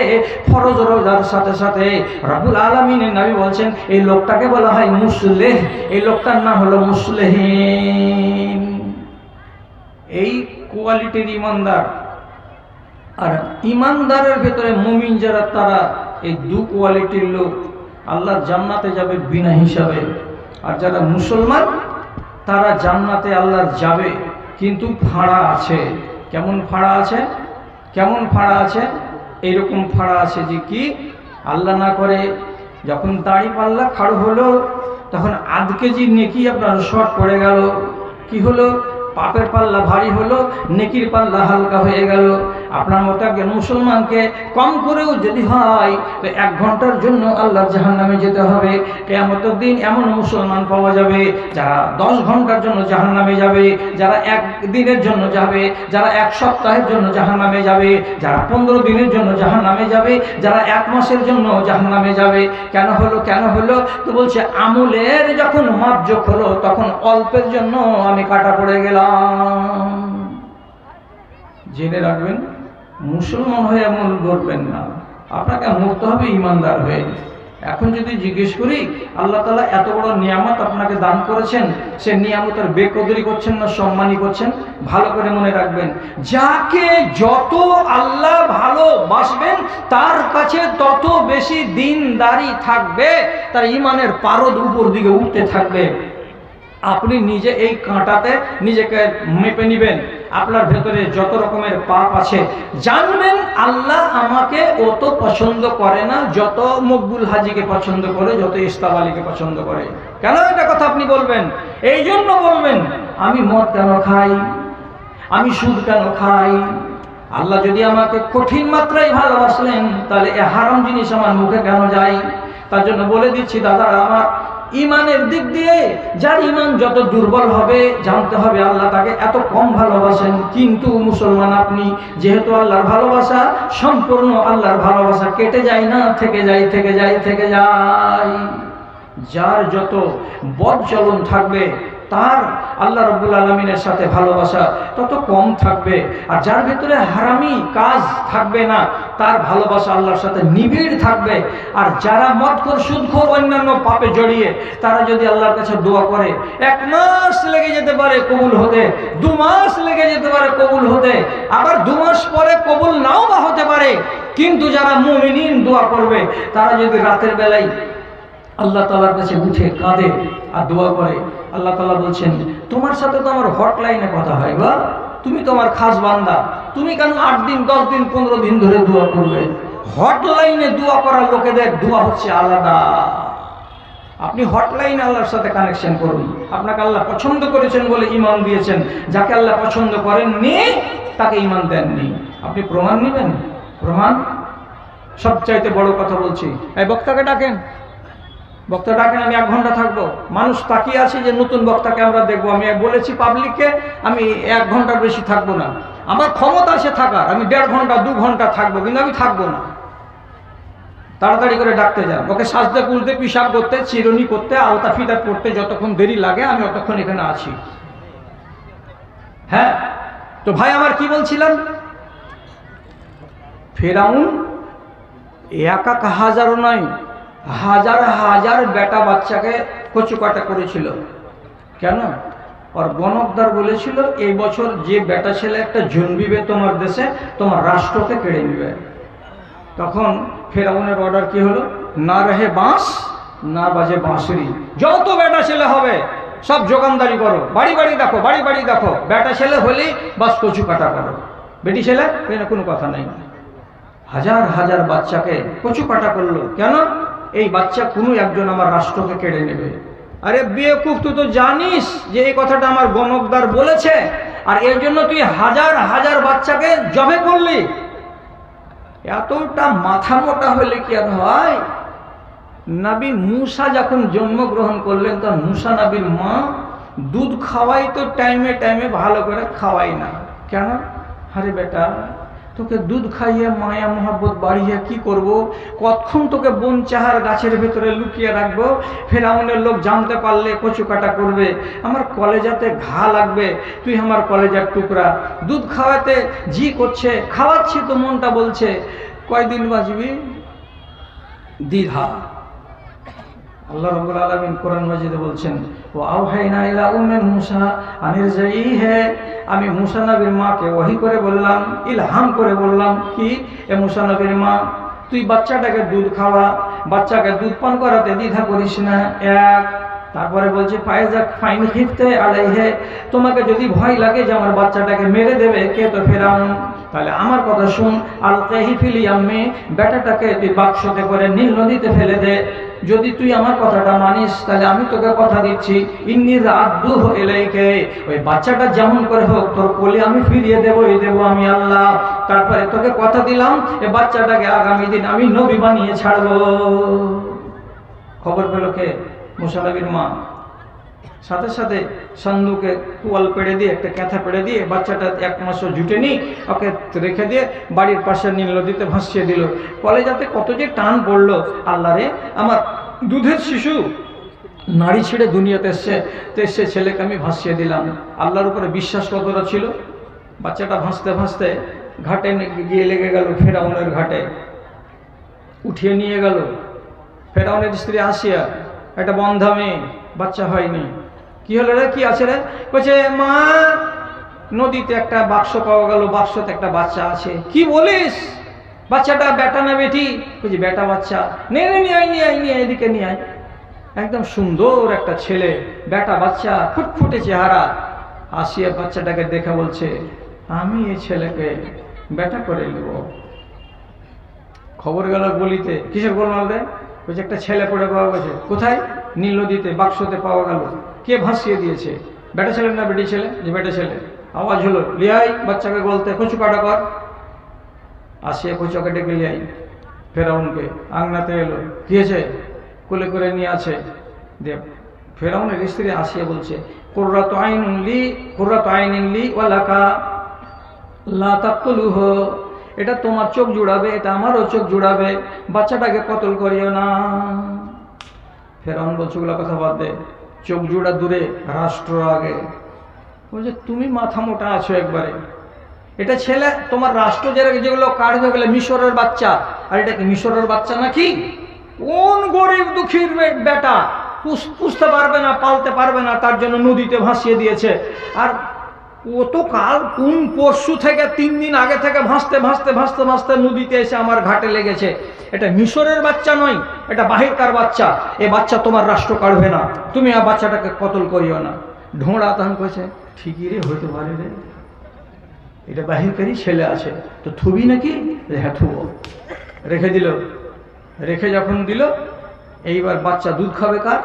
ফরজ রোজার সাথে সাথে, রব্বুল আলামিনের নবী বলছেন এই লোকটাকে বলা হয় মুসলেহ। এই লোকটার নাম হলো মুসলেহীন। এই কোয়ালিটির ইমানদার। আর ইমানদারের ভেতরে মুমিন যারা, তারা এই 2 কোয়ালিটির লোক, আল্লাহর জান্নাতে যাবে বিনা হিসাবে। আর যারা মুসলমান, তারা জান্নাতে আল্লাহর যাবে, কিন্তু ফাঁড়া আছে। কেমন ফাঁড়া আছে? কেমন ফাঁড়া আছে? এইরকম ফাঁড়া আছে যে কি, আল্লাহ না করে যখন দাড়ি পাল্লা খাড়ো হলো, তখন আধ কেজি নেকি আপনার শর্ট পড়ে গেল। কি হলো? পাপের পাল্লা ভারী হলো, নেকির পাল্লা হালকা হয়ে গেল। আপনার মতো একজন মুসলমানকে কম করেও যদি হয় তো 1 ঘন্টার জন্য আল্লাহর জাহান্নামে যেতে হবে। কিয়ামতের দিন এমন মুসলমান পাওয়া যাবে যারা 10 ঘন্টার জন্য জাহান্নামে যাবে, যারা 1 দিনের জন্য যাবে, যারা 1 সপ্তাহের জন্য জাহান্নামে যাবে, যারা 15 দিনের জন্য জাহান্নামে যাবে, যারা 1 মাসের জন্য জাহান্নামে যাবে। কেন হলো? কেন হলো? তো বলছে আমলের যখন মাপজোক হলো, তখন অল্পের জন্য আমি কাটা পড়ে গেলাম। জেনে রাখবেন, মুসলমান হয়ে আমল করবেন না, আপনাকে মরতে হবে ইমানদার হয়ে। এখন যদি জিজ্ঞেস করি, আল্লাহ তাআলা এত বড় নিয়ামত আপনাকে দান করেছেন, সে নিয়ামতের বেকদরি করছেন না সম্মানই করছেন? ভালো করে মনে রাখবেন, যাকে যত আল্লাহ ভালোবাসবেন তার কাছে তত বেশি দিনদারি থাকবে, তার ইমানের পারদ উপর দিকে উঠতে থাকবে। আপনি নিজে এই কাঁটাতে নিজেকে মেপে নেবেন। আপনার ভেতরে যত রকমের পাপ আছে, জানবেন আল্লাহ আমাকে অত পছন্দ করে না যত মকবুল হাজিকে পছন্দ করে, যত ইস্তাব আলীকে পছন্দ করে। কেন এটা কথা আপনি বলবেন? এই জন্য বলবেন, আমি মদ কেন খাই, আমি সুদ কেন খাই। আল্লাহ যদি আমাকে কঠিন মাত্রায় ভালোবাসলেন, তাহলে এ হারাম জিনিস আমার মুখে কেন যায়? তার জন্য বলে দিচ্ছি দাদারা আমার, ইমানের দিক দিয়ে যার ইমান যত দুর্বল হবে, জানতে হবে আল্লাহ তাকে এত কম ভালোবাসেন। কিন্তু মুসলমান আপনি, যেহেতু আল্লাহর ভালোবাসা সম্পূর্ণ, আল্লাহর ভালোবাসা কেটে যায় না, থেকে যায় থেকে যায় থেকে যায়। যার যত বদ চলন থাকবে, তার আল্লাহ রাব্বুল আলামিনের সাথে ভালোবাসা তত কম থাকবে। আর যার ভিতরে হারামি কাজ থাকবে না, তার ভালোবাসা আল্লাহর সাথে নিবিড় থাকবে। আর যারা মদখোর, সুদখোর, অন্যান্য পাপে জড়িয়ে, তারা যদি আল্লাহর কাছে দোয়া করে, 1 মাস লেগে যেতে পারে কবুল হতে, 2 মাস লেগে যেতে পারে কবুল হতে, আবার 2 মাস পরে কবুল নাও বা হতে পারে। কিন্তু যারা মুমিনিন দোয়া করবে, তারা যদি রাতের বেলায় আল্লাহ তাআলার কাছে উঠে কাঁদে আর দোয়া করে, আল্লাহ তাআলা বলছেন তোমার সাথে তো আমার হটলাইনে কথা হয় গো, তুমি তো আমার খাস বান্দা, তুমি কেন 8 দিন 10 দিন 15 দিন ধরে দোয়া করবে? হটলাইনে দোয়া করার লোকেদের দোয়া হচ্ছে আলাদা। আপনি হটলাইনে আল্লাহর সাথে কানেকশন করুন। আপনাকে আল্লাহ পছন্দ করেছেন বলে ঈমান দিয়েছেন। যাকে আল্লাহ পছন্দ করেননি, তাকে ঈমান দেননি। আপনি প্রমাণ নেবেন? প্রমাণ সবচাইতে বড় কথা বলছি। এই বক্তাকে ডাকেন, বক্তা ডাকেন, আমি 1 ঘন্টা থাকবো। মানুষ তাকিয়ে আছে যে নতুন বক্তাকে আমরা দেখবো। আমি বলেছি পাবলিককে, আমি 1 ঘন্টার বেশি থাকবো না। আমার ক্ষমতা আছে থাকার, আমি 1.5 ঘন্টা 2 ঘন্টা থাকবো, কিন্তু আমি থাকবো না। তাড়াতাড়ি করে ডাকতে যান, ওকে সাজতে কুলতে, পিশাব করতে, চিরুনি করতে, আলতা ফিতা করতে যতক্ষণ দেরি লাগে, আমি অতক্ষণ এখানে আছি। হ্যাঁ, তো ভাই আমার কি বলছিলাম, ফেরাউন একা হাজারও নয়, হাজার হাজার বেটা বাচ্চাকে কচুকাটা করেছিল। কেন? আর গণকদার বলেছিল এই বছর যে বেটা ছেলে একটা জন্মিবে তোমার দেশে, তোমার রাষ্ট্রকে কেড়ে নেবে। তখন ফেরাউনের অর্ডার কি হলো, না রহে বাঁশ না বাজে বাঁশুরি, যত বেটা ছেলে হবে সব যোগানদারি করো, বাড়ি বাড়ি দেখো, বাড়ি বাড়ি দেখো, বেটা ছেলে হলেই বাস কচু কাটা করো, বেটি ছেলে কোনো কথা নেই। হাজার হাজার বাচ্চাকে কচুকাটা করলো। কেন? এই বাচ্চা কোনো একজন আমার রাষ্ট্রকে কেড়ে নেবে। আরে বেকুফ, তুই তো জানিস যে এই কথাটা আমার গণকদার বলেছে, আর এর জন্য তুই হাজার হাজার বাচ্চাকে জবে করলি। এতটা মাথা মোটা হলে কি আর হয়? নবী মুসা যখন জন্মগ্রহণ করলেন, তখন মুসা নবীর মা দুধ খাওয়াই তো টাইমে টাইমে ভালো করে খাওয়াই না। কেন? আরে বেটা, তোকে দুধ খাইয়ে মায়া মোহাব্বত বাড়িয়ে কি করব? কতক্ষণ তোকে বন চাহার গাছের ভেতরে লুকিয়ে রাখবো? ফেরাউনের লোক জানতে পারলে কচু কাটা করবে, আমার কলেজাতে ঘা লাগবে। তুই আমার কলেজার টুকরা, দুধ খাওয়াতে জি করছে, খাওয়াচ্ছি তো মনটা বলছে কয়দিন বাঁচবি? দ্বিধা। আল্লাহ রাব্বুল আলামিন কোরআন মাজিদে বলছেন, ওয়া আওহাইনা ইলা উম্মি মুসা আনিরজাইহি, আমি মুসা নবীর মাকে ওহী করে বললাম, ইলহাম করে বললাম কি, এ মুসা নবীর মা, তুই বাচ্চাটাকে দুধ খাওয়া, বাচ্চাকে দুধ পান করাতে দ্বিধা করিস না। এক, তারপরে বলছে ফাইজা ফাইন খিফতে আলাইহি, তোমাকে যদি ভয় লাগে যে আমার বাচ্চাটাকে মেরে দেবে কে, তো ফেরাউন, তাহলে আমার কথা শুন, আলকাহি ফিল ইয়াম্মি, বেটাটাকে তুই বাক্সতে করে নীল নদীতে ফেলে দে। যদি তুই আমার কথাটা মানিস, তাহলে আমি তোকে কথা দিচ্ছি, ইন্নী রাদ্দুহু ইলাইকা, ওই বাচ্চাটা যেমন করে হোক তোর কোলে আমি ফিরিয়ে দেবই দেবো আমি আল্লাহ। তারপরে তোকে কথা দিলাম, এই বাচ্চাটাকে আগামী দিন আমি নবী বানিয়ে ছাড়বো। খবর পেল কে? মুসা নবীর মা। সাথে সাথে সান্দুকে তোয়াল পেড়ে দিয়ে, একটা ক্যাথা পেড়ে দিয়ে, বাচ্চাটা এক মাসও জুটেনি, ওকে রেখে দিয়ে বাড়ির পাশে নীল নদীতে ভাসিয়ে দিল। কলেজাতে কত যে টান পড়লো, আল্লাহ রে, আমার দুধের শিশু নাড়ি ছিঁড়ে দুনিয়াতে এসছে, তো সে ছেলেকে আমি ভাসিয়ে দিলাম। আল্লাহর উপরে বিশ্বাস কতটা ছিল? বাচ্চাটা ভাসতে ভাসতে ঘাটে গিয়ে লেগে গেল, ফেরাউনের ঘাটে উঠিয়ে নিয়ে গেল। ফেরাউনের স্ত্রী আসিয়া, একটা বন্ধা মেয়ে, বাচ্চা হয়নি। কি হলো রে, কি আছে রে? বলছে মা, নদীতে একটা বাক্স পাওয়া গেল, বাক্সতে একটা বাচ্চা আছে। কি বলিস? বাচ্চাটা বেটা না বেটি? বলছি বেটা বাচ্চা। নিয়ে নিয়ে এদিকে নিয়ে আয়। একদম সুন্দর একটা ছেলে, বেটা বাচ্চা, ফুটফুটে চেহারা। আসিয়া বাচ্চাটাকে দেখে বলছে, আমি এই ছেলেকে বেটা করে নেব। খবর গেল গলিতে। কিসের গোলমাল রে? বলছে একটা ছেলে পড়ে পাওয়া গেছে। কোথায়? নীল নদীতে বাক্সতে পাওয়া গেল। কে ভাসিয়ে দিয়েছে? বেটা ছেলে না বেটি ছেলে? যে বেটা ছেলে। আওয়াজ হলো, লিয়াই বাচ্চাকে বলতে, কচু কাটা কর। আসিয়া কচুকে ডেকে লিয়াই। ফেরাউনকে আংনাতে এলো। কি হয়েছে? কোলে করে নিয়ে আছে। ফেরাউনের স্ত্রী আসিয়া বলছে, কুররাতু আইনিন লি ওয়া লাকা লা তাকতুলুহু, এটা তোমার চোখ জুড়াবে, এটা আমারও চোখ জুড়াবে, বাচ্চাটাকে কতল করিও না। ফেরাউন বলছে, ওগুলো কথা বাদ দে, চোখ জুড়া দূরে, রাষ্ট্র আগে। বলছে তুমি মাথা মোটা আছো একবারে। এটা ছেলে, তোমার রাষ্ট্র যেগুলো কাটবে গেলে মিশরের বাচ্চা, আর এটা কি মিশরের বাচ্চা নাকি? কোন গরিব দুঃখীর বেটা পুষতে পারবে না, পালতে পারবে না, তার জন্য নদীতে ভাসিয়ে দিয়েছে। আর ও তো কাল কোন পরশু থেকে 3 দিন আগে থেকে ভাসতে ভাসতে ভাসতে ভাসতে নদীতে এসে আমার ঘাটে লেগেছে। এটা মিশরের বাচ্চা নয়, এটা বাহিরকার বাচ্চা। এ বাচ্চা তোমার রাষ্ট্র কাটবে না, তুমি আর বাচ্চাটাকে কতল করিও না। ঢোঁড়া তখন কয়েছে, ঠিকই রে, হইতে পারে রে, এটা বাহিরকারই ছেলে আছে, তো থুবি নাকি? হ্যাঁ থুব। রেখে দিল। রেখে যখন দিল, এইবার বাচ্চা দুধ খাবে কার?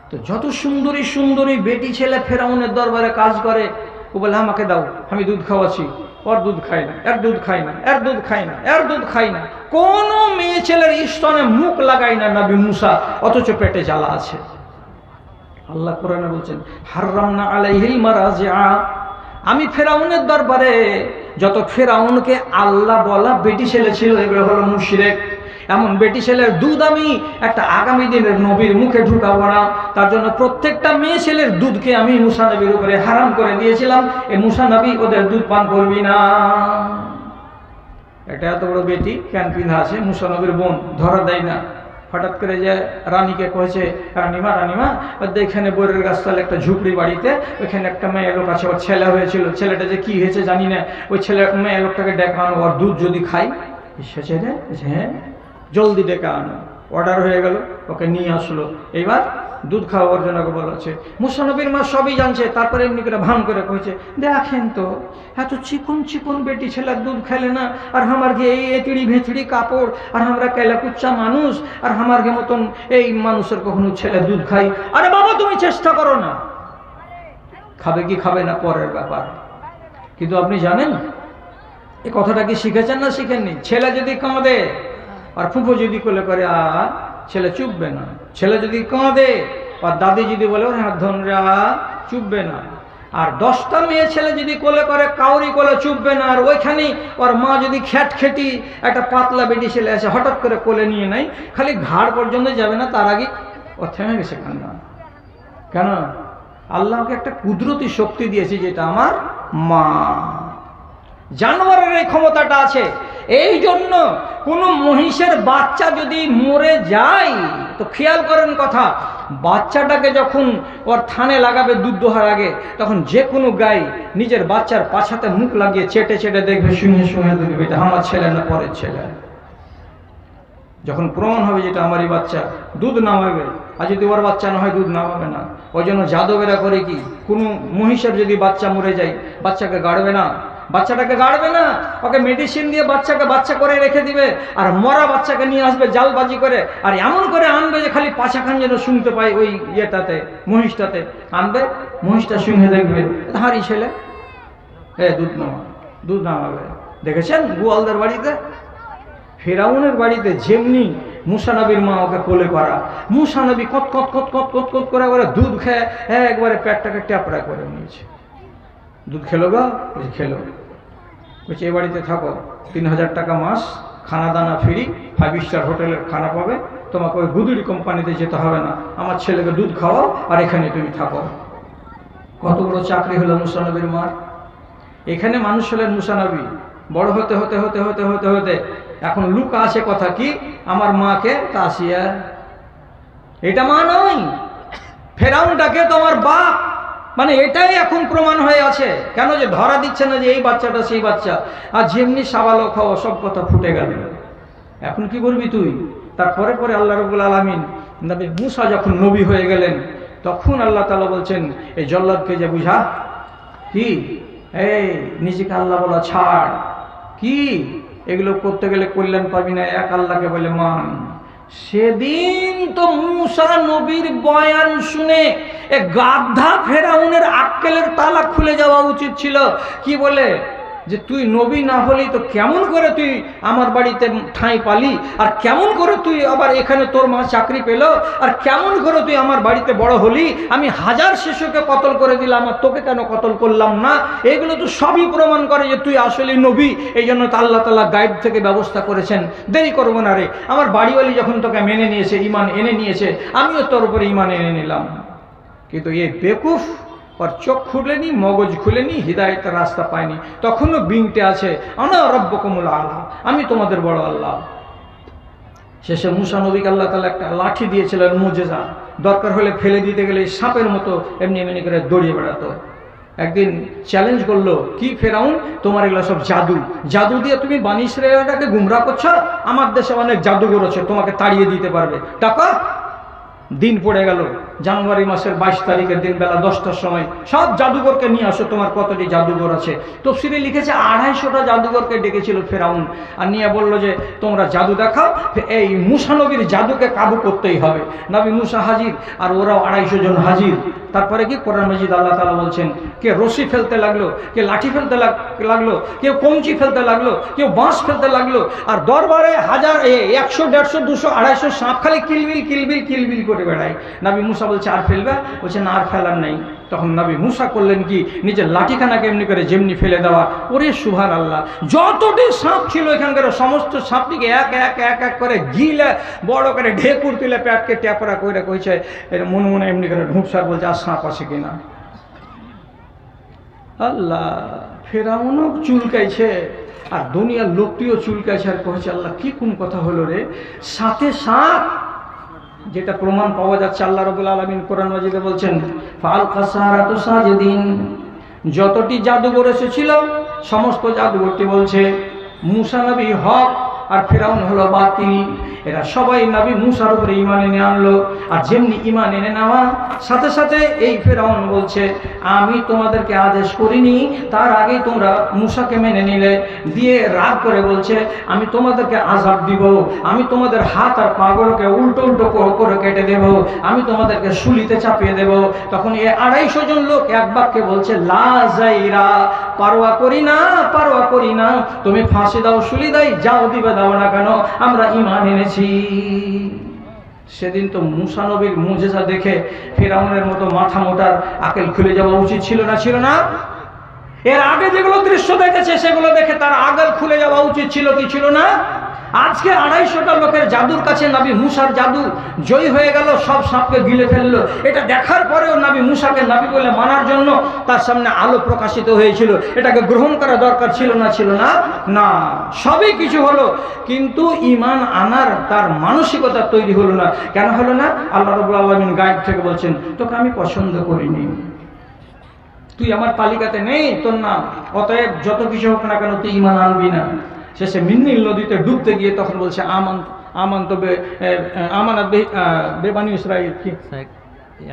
তো যত সুন্দরী সুন্দরী বেটি ছেলে ফেরাউনের দরবারে কাজ করে, ও বলে আমাকে দাও, আমি দুধ খাওয়াচ্ছি। ওর দুধ খাই না, এর দুধ খাই না, এর দুধ খাই না, এর দুধ খাই না। কোন মেয়ে ছেলের স্তনে মুখ লাগাই না নবী মুসা, অথচ পেটে জ্বালা আছে। আল্লাহ কোরআনে বলছেন, হাররামনা আলাইহিল মারাজিআ, আমি ফেরাউনের দরবারে যত ফেরাউনকে আল্লাহ বলা বেটি ছেলে ছিল, এগুলো হলো মুশরিক। এমন বেটি ছেলের দুধ আমি একটা আগামী দিনের নবীর মুখে ঢুকাবো না। তার জন্য প্রত্যেকটা মেয়ে ছেলের দুধকে আমি মুসা নবীর উপরে হারাম করে দিয়েছিলাম। এই মুসা নবী ওদের দুধ পান করবি না। এটা এত বড় বেটি ক্যান পিন্ধা আছে, মুসা নবীর বোন, ধরা দেয় না। হঠাৎ করে যে রানীকে কয়েছে, রানীমা এখানে বইয়ের গাছতলা একটা ঝুপড়ি বাড়িতে, ওইখানে একটা মেয়ে লোক আছে, ওর ছেলে হয়েছিল, ছেলেটা যে কি হয়েছে জানি না, ওই ছেলে মেয়ে লোকটাকে ডেকে আনো, ওর দুধ যদি খাই। এসেছে রে, হ্যাঁ জলদি ডেকে আনো। অর্ডার হয়ে গেল, ওকে নিয়ে আসলো। এইবার দুধ খাওয়ার জন্য বলেছে। মুসা নবীর মা সবই জানছে, তারপরে এমনি করে ভান করে কইছে, দেখেন তো এত চিকন চিকন বেটি ছেলে দুধ খেলে না, আর আমার ঘে এই এতিড়ি ভেতিড়ি কাপড়, আর আমরা কেলাকুচ্চা মানুষ, আর আমার ঘে মতন এই মানুষের কখনো ছেলে দুধ খাই। আরে বাবা তুমি চেষ্টা করো না, খাবে কি খাবে না পরের ব্যাপার। কিন্তু আপনি জানেন এই কথাটা কি শিখেছেন না শিখেননি? ছেলে যদি কাঁদে আর ফুফো যদি কোলে করে ছেলে চুপবে না, ছেলে যদি কাঁদে আর দাদি যদি বলে ওর হাত ধনরা চুপবে না, আর 10টা মেয়ে ছেলে যদি কোলে করে কাউরি কোলে চুপবে না। আর ওইখানেই ওর মা যদি খ্যাটখেটি একটা পাতলা বেটি ছেলে এসে হঠাৎ করে কোলে নিয়ে নেয়, খালি ঘাড় পর্যন্ত যাবে না, তার আগে ও থেমে গেছে কান্না। কেন? আল্লাহকে একটা কুদরতি শক্তি দিয়েছে, যেটা আমার মা। জানোয়ারের এই ক্ষমতাটা আছে। এই জন্য কোন মহিষের বাচ্চা যদি মরে যায় তো খেয়াল করেন কথা, বাচ্চাটাকে যখন ওর থানে লাগাবে দুধ দোহার আগে, তখন যে কোনো গাই নিজের বাচ্চার পাছাতে মুখ লাগিয়ে চেটে চেটে দেখবে, শুনে শুনে দেখবে এটা আমার ছেলে না পরের ছেলে। যখন প্রমাণ হবে যেটা আমারই বাচ্চা, দুধ নামাবে। আর যদি ওর বাচ্চা না হয় দুধ নামাবে না। ওই জন্য যাদবেরা করে কি, কোনো মহিষের যদি বাচ্চা মরে যায় বাচ্চাকে গাড়বে না, বাচ্চাটাকে গাড়বে না, ওকে মেডিসিন দিয়ে বাচ্চাকে বাচ্চা করে রেখে দিবে, আর মরা বাচ্চাকে নিয়ে আসবে জালবাজি করে, আর এমন করে আনবে যে খালি পাছাখান যেন শুনতে পাই ওই ইয়েটাতে, মহিষটাতে আনবে, মহিষটা শুনে দেখবে হারি ছেলে, দুধ নামাবে। দেখেছেন গোয়ালদের বাড়িতে, ফেরাউনের বাড়িতে যেমনি মুসা নবীর মা ওকে কোলে করা, মুসা নবী কত কত কত কত কত কত করে একবারে দুধ খেয়ে একবারে পেটটাকে ট্যাপড়া করে নিয়েছে। দুধ খেলো গা? খেলো। বলছে এ বাড়িতে থাকো, 3000 টাকা মাস, খানা দানা ফ্রি, 5 স্টার হোটেলের খানা পাবে, তোমাকে ওই গুদুড়ি কোম্পানিতে যেতে হবে না, আমার ছেলেকে দুধ খাওয়াও আর এখানে তুমি থাকো। কত বড় চাকরি হলো মুসা নবীর মার। এখানে মানুষ হলেন মুসা নবী। বড় হতে হতে হতে হতে হতে হতে এখন লুকা আছে কথা কি, আমার মাকে তাসিয়া, এটা মা নয়, ফেরাউনটাকে তোমার বাপ, মানে এটাই এখন প্রমাণ হয়ে আছে। কেন? যে ধরা দিচ্ছে না যে এই বাচ্চাটা সেই বাচ্চা, আর যেমনি সাবালক হওয়া সব কথা ফুটে গেল। এখন কি করবি তুই? তারপরে পরে আল্লাহ রাব্বুল আলামিন নবী মুসা যখন নবী হয়ে গেলেন, তখন আল্লাহ তাআলা বলছেন এই জল্লাদকে যে বুঝা কি, এই নিজেকে আল্লাহ বলা ছাড়, কি এগুলো করতে গেলে কল্যাণ পাবি না, এক আল্লাহকে বলে মান। সেদিন তো মুসা নবীর বয়ান শুনে এ গাধা ফেরাউনের আক্কেলের তালা খুলে যাওয়া উচিত ছিল। কি বলে যে তুই নবী না হলি তো কেমন করে তুই আমার বাড়িতে ঠাঁই পালি, আর কেমন করে তুই আবার এখানে তোর মা চাকরি পেল, আর কেমন করে তুই আমার বাড়িতে বড় হলি, আমি 1000 শিশুকে কতল করে দিলাম আর তোকে কেন কতল করলাম না। এগুলো তো সবই প্রমাণ করে যে তুই আসলে নবী। এই জন্য তো আল্লাহ তাআলা গায়েব থেকে ব্যবস্থা করেছেন, দেরি করবো না রে, আমার বাড়িওয়ালি যখন তোকে মেনে নিয়েছে, ইমান এনে নিয়েছে, আমিও তোর উপরে ইমান এনে নিলাম। কিন্তু এই বেকুফ আর চোখ খুলেনি, মগজ খুলেনি, হিদায়তের রাস্তা পায়নি, তখনও বিংটে আছে আনা রব্বুকুমুল আলা, আমি তোমাদের বড় আল্লাহ। শেষে মুসা নবীকে আল্লাহ তাআলা একটা লাঠি দিয়েছিলেন মুজেজা, দরকার হলে ফেলে দিতে গেলে সাপের মতো এমনি এমনি করে দৌড়িয়ে বেড়াতো। একদিন চ্যালেঞ্জ করলো, কি ফেরাউন, তোমার এগুলো সব জাদু, জাদু দিয়ে তুমি বানি ইসরায়েলটাকে গুমরা করছো, আমার দেশে অনেক জাদুঘর আছে, তোমাকে তাড়িয়ে দিতে পারবে, টাকা। দিন পড়ে গেল, জানুয়ারি মাসের 22 তারিখের দিন বেলা 10টার সময়, সব জাদুঘরকে নিয়ে আসো, তোমার কতটি জাদুঘর আছে। তফসিরে লিখেছে 250টা জাদুঘরকে ডেকেছিল ফেরাউন, আর নিয়ে বলল যে তোমরা জাদু দেখাও, এই মুসা নবীর জাদুকে কাবু করতেই হবে। নবী মুসা হাজির, আর ওরাও 250 জন হাজির। তারপরে কি কোরআন মাজিদ আল্লাহ তাআলা বলছেন, কে রশি ফেলতে লাগলো, কে লাঠি ফেলতে লাগলো, কেউ কঞ্চি ফেলতে লাগলো, কেউ বাঁশ ফেলতে লাগলো, আর দরবারে 1000 100 150 200 250 সাপ খালি কিলবিল কিলবিল কিলবিল করে বেড়ায়। নবী মুসা বলছে আর ফেলবে? বলছে না আর ফেলার নেই। তখন নবী মুসা করলেন কি, নিজের লাঠিখানাকে এমনি করে যেমনি ফেলে দেওয়া। ওরে সুবহানাল্লাহ, যতটি সাপ ছিল এখানকার সমস্ত সাপটিকে এক এক এক এক করে গিলে বড় করে ঢেকুর তুলে পেটকে ট্যাপরা করে কইছে, এর মনে মনে এমনি করে ঢুকসার বলছে আর সাপ আছে কিনা। আল্লাহ, ফেরাউনও চুলকাইছে আর দুনিয়ার লোকটিও চুলকাইছে, আর কইছে আল্লাহ কি কোন কথা হলো রে, সাথে সাপ। যেটা প্রমাণ পাওয়া যাচ্ছে, আল্লাহ রাব্বুল আলামিন কোরআন মাজিদে বলছেন, ফাল কাসারাতু সাজিদিন, যতটি জাদুঘর এসেছিল সমস্ত জাদুঘরটি বলছে মুসা নবী হক আর ফেরাউন হলো বাতিল। এরা সবাই নবী মুসার উপরে ঈমান এনে আনলো। আর যেমনি ঈমান এনে নেওয়া সাথে সাথে এই ফেরাউন বলছে, আমি তোমাদেরকে আদেশ করিনি, তার আগেই তোমরা মুসাকে মেনে নিলে। দিয়ে রাগ করে বলছে, আমি তোমাদেরকে আযাব দিব, আমি তোমাদের হাত আর পাগুলোকে উল্টো উল্টো করে কেটে দেব, আমি তোমাদেরকে শুলিতে চাপিয়ে দেব। তখন এই 250 জন লোক এক বাক্যে বলছে, লা যাইরা, পারোয়া করি না, পারোয়া করি না, তুমি ফাঁসি দাও, শুলি দাও, যাও দিবে দাও না কেন, আমরা ঈমান এনেছি। সেদিন তো মুসা নবীর মুজিজা দেখে ফিরআউনের মতো মাথা মোটার আকেল খুলে যাওয়া উচিত ছিল না? ছিল না? এর আগে যেগুলো দৃশ্য দেখেছে সেগুলো দেখে তার আকেল খুলে যাওয়া উচিত ছিল কি ছিল না? আজকে 250টা লোকের জাদুর কাছে নবী মুসার জাদু জয়ী হয়ে গেল, সব সাপকে গিলে ফেললো। এটা দেখার পরেও নবী মুসাকে নবী বলে মানার জন্য তার সামনে আলো প্রকাশিত হয়েছিল। এটাকে গ্রহণ করা দরকার ছিল না? ছিল না? না, সবই কিছু হলো, কিন্তু ঈমান আনার তার মানসিকতা তৈরি হলো না। কেন হলো না? আল্লাহ রাব্বুল আলামিন গায়েব থেকে বলছেন, তোকে আমি পছন্দ করিনি, তুই আমার তালিকাতে নেই, তোর নাম, অতএব যত কিছু হোক না কেন তুই ঈমান আনবি না। শেষে মিন্নিল নদীতে ডুবতে গিয়ে তখন বলছে, বেবানি ইসরাইল। কি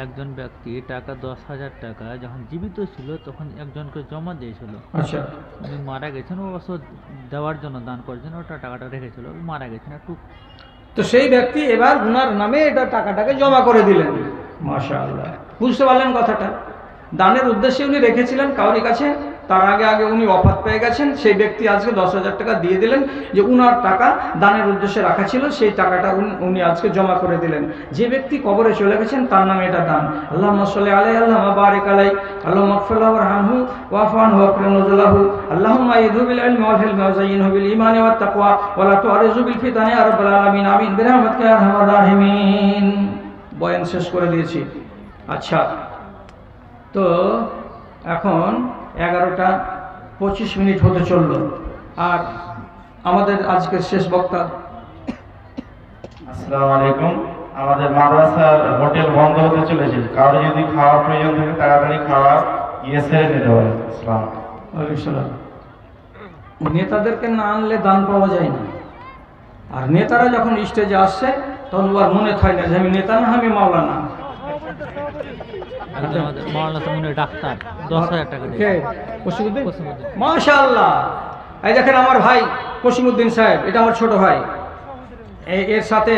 একজন ব্যক্তি টাকা 10,000 টাকা যখন জীবিত ছিল তখন একজনকে জমা দিয়েছিল। আচ্ছা, উনি মারা গেছেন, ও অবশ্য দেওয়ার জন্য দান করেছেন, ওটা টাকাটা রেখেছিল, মারা গেছেন একটু। তো সেই ব্যক্তি এবার উনার নামে এটা টাকাটাকে জমা করে দিলেন। মাশাআল্লাহ, বুঝতে পারলেন কথাটা? দানের উদ্দেশ্যে উনি রেখেছিলেন কাউরি কাছে, তার আগে আগে উনি ওয়াফাত পেয়ে গেছেন, সেই ব্যক্তি আজকে 10,000 টাকা দিয়ে দিলেন, যে উনার টাকা দানের উদ্দেশ্যে রাখা ছিল, সেই টাকাটা উনি আজকে জমা করে দিলেন। যে ব্যক্তি কবরে চলে গেছেন তার নামে এটা দান। আল্লাহুম্মা সাল্লি আলাইহি, আল্লাহুম্মা বারিক আলাইহি, আল্লাহুম্মা ইগফির লাহু ওয়ারহামহু ওয়াফু আনহু ওয়াকরিম নুজুলাহু, আল্লাহুম্মা ইযু বিল ইলমি ওয়াল হিলমি ওয়াযায়্যিনহু বিল ঈমানি ওয়াত তাকওয়া ওয়া লা তু'রিজু বিল ফিতানি ইয়া রাব্বাল আলামিন, আমিন বিরহমাতিকা ইয়া আরহামার রাহিমিন। বয়ান শেষ করে দিয়েছি। আচ্ছা, তো এখন 11:25 হতে চলল, আর আমাদের আজকের শেষ বক্তা। আসসালামু আলাইকুম। আমাদের মাদ্রাসার হোটেল বন্ধ হতে চলেছে, কারো যদি খাওয়ার প্রয়োজন থাকে তাড়াতাড়ি খাওয়ার সেরে নিতে পারে। ওয়ালাইকুম সালাম। নেতাদেরকে না আনলে দান পাওয়া যায় না, আর নেতারা যখন স্টেজে আসছে তখন আর মনে হয় না যে আমি নেতা না, আমি মাওলানা। ডাক্তার 10,000 টাকা মাশাআল্লাহ। এই দেখেন আমার ভাই কসিমউদ্দিন সাহেব, এটা আমার ছোট ভাই। এর সাথে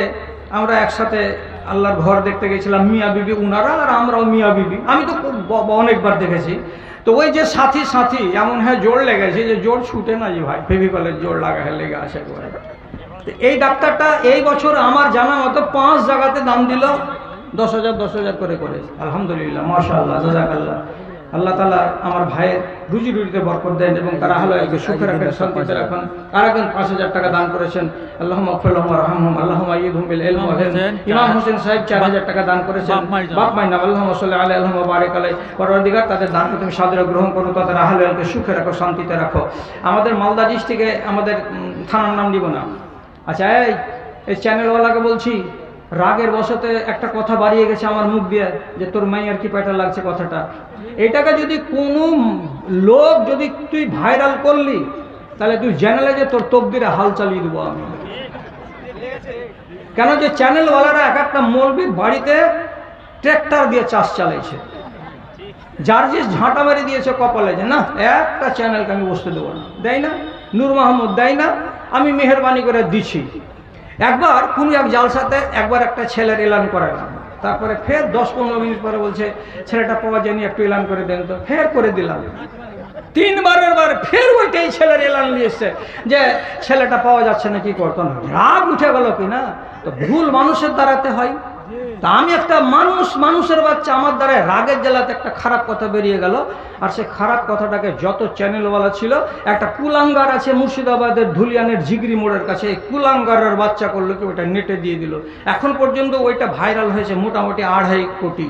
আমরা একসাথে আল্লাহর ঘর দেখতে গেছিলাম, মিয়া বিবি উনারা আর আমরাও মিয়া বিবি। আমি তো অনেকবার দেখেছি। তো ওই যে সাথী সাথী এমন হয় জোর লেগেছে, যে জোর ছুটে না যে ভাই, ফেভিকলের জোর লাগা লেগে আসে। এই ডাক্তারটা এই বছর আমার জানা মতো 5 জায়গাতে দাম দিল 10,000 করে করে। আলহামদুলিল্লাহ, মাশাআল্লাহ, জাযাকাল্লাহ। আল্লাহ তাআলা আমার ভাইয়ের রুজি রুটিতে বরকত দেন এবং তারা হালালকে সুখে রাখেন, শান্তিতে রাখেন। আরেকজন 5,000 টাকা দান করেছেন, আল্লাহুম্মা ইগফির লাহুম ওয়ারহামহুম, আল্লাহুম্মা ইযিদহুম বিল ইলমি ওয়াল হিলম। ইমাম হোসেন সাহেব 4,000 টাকা দান করেছেন, বাপ মায়ের নাম। আল্লাহুম্মা সাল্লি আলাইহি, আল্লাহুম্মা বারিক আলাইহি। পরওয়ারদিগার, তাদের দানকে তুমি সাদরে গ্রহণ করো, তাদের হালালকে সুখে রাখো, শান্তিতে রাখো। আমাদের মালদা ডিস্ট্রিক্টে, আমাদের থানার নাম দিব না। আচ্ছা, এই চ্যানেলওয়ালাকে বলছি, রাগের বশতে একটা কথা বাড়িয়ে গেছে আমার মুখ দিয়ে, যে তোর মাইয়ার কি পেটা লাগছে কথাটা। এটাকে যদি কোনো লোক যদি তুই ভাইরাল করলি, তাহলে তুই চ্যানেলে যে তোর তকদিরে হাল চালিয়ে দেবো আমি। কেন যে চ্যানেলওয়ালারা এক একটা মৌলবীর বাড়িতে ট্র্যাক্টর দিয়ে চাষ চালাইছে, যার যে ঝাঁটা মারি দিয়েছে কপালে, যে না একটা চ্যানেলকে আমি বসতে দেবো না। দেয় না, নূর মাহমুদ দেয় না, আমি মেহরবানি করে দিচ্ছি। একবার কোন এক জালসাতে একবার একটা ছেলের এলান করে না, তারপরে ফের 10-15 মিনিট পরে বলছে ছেলেটা পাওয়া যায়নি, একটু এলান করে দেন তো। ফের করে দিলাম। 3বারের বার ফের ওইটাই ছেলের এলান নিয়ে এসছে যে ছেলেটা পাওয়া যাচ্ছে না, কি করতো না। রাগ উঠে গেল কি না, তো ভুল মানুষের দ্বারাতে হয়। তা আমি একটা মানুষের বাচ্চা, আমার দ্বারা রাগের জেলাতে একটা খারাপ কথা বেরিয়ে গেল। আর সে খারাপ কথাটাকে যত চ্যানেলওয়ালা ছিল, একটা কুলাঙ্গার আছে মুর্শিদাবাদের ধুলিয়ানের জিগরি মোড়ের কাছে, এই কুলাঙ্গারের বাচ্চা করলো কি ওইটা নেটে দিয়ে দিল। এখন পর্যন্ত ওইটা ভাইরাল হয়েছে মোটামুটি 2.5 কোটি,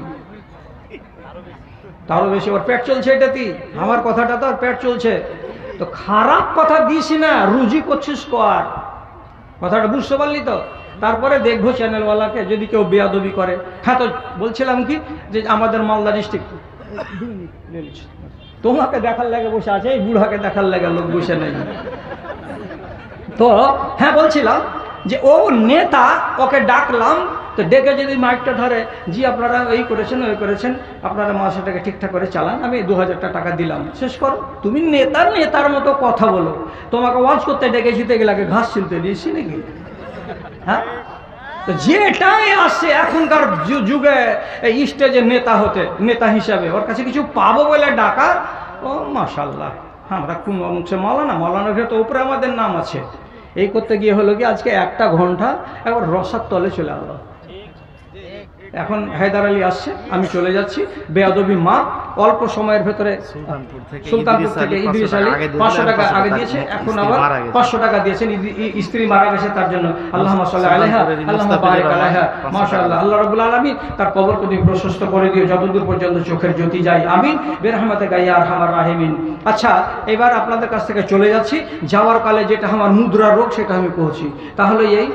তারও বেশি। ওর পেট চলছে এটাতেই, আমার কথাটা তো আর পেট চলছে। তো খারাপ কথা দিস না, রুজি করছিস কর, কথাটা বুঝতে পারলি তো। তারপরে দেখবো চ্যানেলওয়ালাকে যদি কেউ বেয়াদবি করে। হ্যাঁ, তো বলছিলাম কি, যে আমাদের মালদা ডিস্ট্রিক্ট তোমাকে দেখার লাগে বসে আছে, এই বুড়াকে দেখার লাগে লোক বসে নেই। তো হ্যাঁ, বলছিলাম যে ও নেতা, ওকে ডাকলাম, তো ডেকে যদি মাইকটা ধরে, জি আপনারা এই করেছেন ওই করেছেন, আপনারা মাসেটাকে ঠিকঠাক করে চালান, আমি 2000 টাকা দিলাম, শেষ করো। তুমি নেতার মতো কথা বলো, তোমাকে ওয়াজ করতে ডেকেছি তো এগুলাকে ঘাস ছিলতে দিয়েছি নাকি? হ্যাঁ, তো যেটাই আসছে এখনকার যুগে এই স্টেজে নেতা হিসাবে ওর কাছে কিছু পাবো বলে ডাকা, ও মাশাল্লাহ, আমরা কোন অমুক সে মৌলানার ভেতর উপরে আমাদের নাম আছে। এই করতে গিয়ে হলো কি আজকে 1 ঘন্টা একবার রসার তলে চলে গেল। এখন হায়দার আলী আসছে, আমি চলে যাচ্ছি। বেয়াদবি মা অল্প সময়ের ভেতরে সুলতানপুর থেকে ইদ্রিস আলী 500 টাকা আগে দিয়েছে, এখন আবার 500 টাকা দিয়েছেন। স্ত্রী মারা গেছে তার জন্য, আল্লাহুম্মা সাল্লি আলাইহা আল্লাহুম্মা বারিক আলাইহা। মাশাআল্লাহ, আল্লাহ রাব্বুল আলামিন তার কবরকে তুমি প্রশস্ত করে দিও, যতদূর পর্যন্ত চোখের জ্যোতি যায়, আমিন বিরহমাতিকা ইয়া আরহামার রাহিমিন। আচ্ছা, এবার আপনাদের কাছ থেকে চলে যাচ্ছি। যাওয়ার কালে যেটা আমার মুদ্রা রোগ সেটা আমি পৌঁছি। তাহলে এই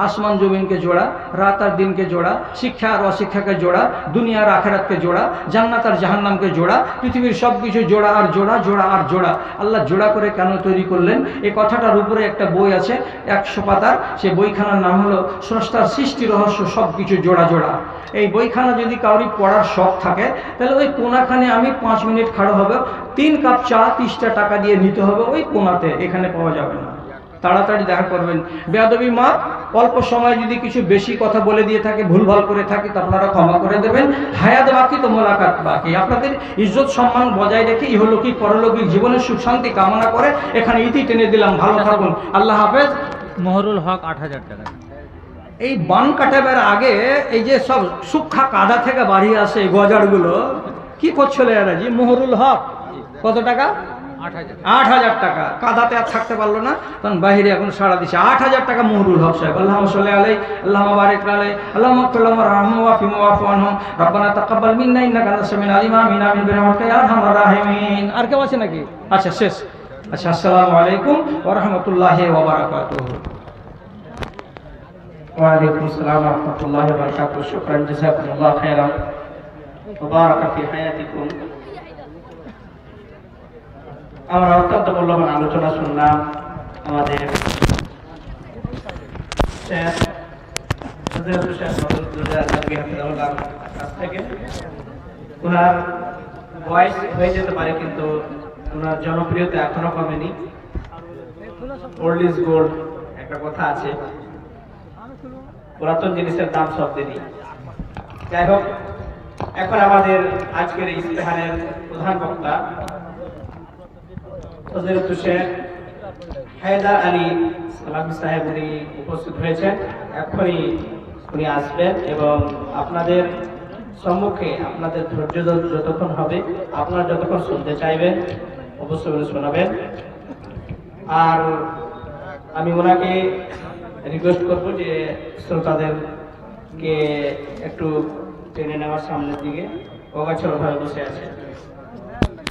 আসমান জমিনকে জোড়া, রাত আর দিনকে জোড়া, শিক্ষা আর অশিক্ষাকে জোড়া, দুনিয়া আর আখেরাতকে জোড়া, জান্নাত আর জাহান্নামকে জোড়া, পৃথিবীর সব কিছু জোড়া আর জোড়া, জোড়া আর জোড়া। আল্লাহ জোড়া করে কেন তৈরি করলেন? এই কথাটার উপরে একটা বই আছে 100 পাতার, সেই বইখানার নাম হলো স্রষ্টার সৃষ্টি রহস্য, সব কিছু জোড়া জোড়া। এই বইখানা যদি কাউরি পড়ার শখ থাকে, তাহলে ওই কোনাখানে আমি 5 মিনিট খাড়ো হবে, 3 কাপ চা 30 টাকা দিয়ে নিতে হবে, ওই কোনাতে, এখানে পাওয়া যাবে না। তাড়াতাড়ি দেখা করবেন। বেয়াদবি মা, অল্প সময় যদি কিছু বেশি কথা বলে দিয়ে থাকে, ভুলভাল করে থাকি, তা আপনারা ক্ষমা করে দেবেন। হায়াত বাকি তো মোলাকাত বাকি। আপনাদের ইজ্জত সম্মান বজায় রেখে ইহলৌকিক পরলৌকিক জীবনের সুখ শান্তি কামনা করে এখানে ইতি টেনে দিলাম। ভালো থাকুন, আল্লাহ হাফেজ। মহরুল হক 8000 টাকা। এই বান কাটাবার আগে এই যে সব সুক্ষা কাদা থেকে বাড়ি আসে এই গজারগুলো, কি করছিল এরা? জি, মহরুল হক কত টাকা? 8000 টাকা। কাদাতে আর থাকতে পারলো না, তখন বাহিরে এখন সাড়া দিচ্ছে। 8000 টাকা মহরুল হক সাহেব। আল্লাহুম্মা সাল্লি আলাইহি আল্লাহুম্মা বারিক আলাইহি আল্লাহুম্মা ইগফির লাহু ওয়ারহামহু ওয়া'ফু আনহুম রব্বানা তাকাব্বাল মিন্না ইন্নাকা আনতাস সামিউল আলিম আমিন আমিন বিরহমাতিকা ইয়া আরহামার রাহিমিন। আর কেউ আছে নাকি? আচ্ছা, শেষ। আচ্ছা, আসসালামু আলাইকুম ওয়া রাহমাতুল্লাহি ওয়া বারাকাতুহু। ওয়া আলাইকুম আসসালাম ওয়া রাহমাতুল্লাহি ওয়া বারাকাতুহু। শুকরান, জাযাকুমুল্লাহু খাইরান ওয়া বারাকা ফি হায়াতিকুম। আমরা অত্যন্ত মূল্যবান আলোচনা শুনলাম আমাদের কাছ থেকে। ওনার বয়স হয়ে যেতে পারে, কিন্তু ওনার জনপ্রিয়তা এখনো কমেনি। ওল্ড ইজ গোল্ড একটা কথা আছে, পুরাতন জিনিসের দাম সব দিনই। যাই হোক, এখন আমাদের আজকের ইস্তেহারের প্রধান বক্তা ফজিলাতুল শেখ হায়দার আলী সালামি সাহেব, উনি উপস্থিত হয়েছেন। এখনই উনি আসবেন এবং আপনাদের সম্মুখে আপনাদের ধৈর্য যতক্ষণ হবে, আপনারা যতক্ষণ শুনতে চাইবেন অবশ্যই উনি শোনাবেন। আর আমি ওনাকে রিকোয়েস্ট করব যে শ্রোতাদেরকে একটু টেনে নেওয়ার সামনের দিকে, অগাছলভাবে বসে আছে।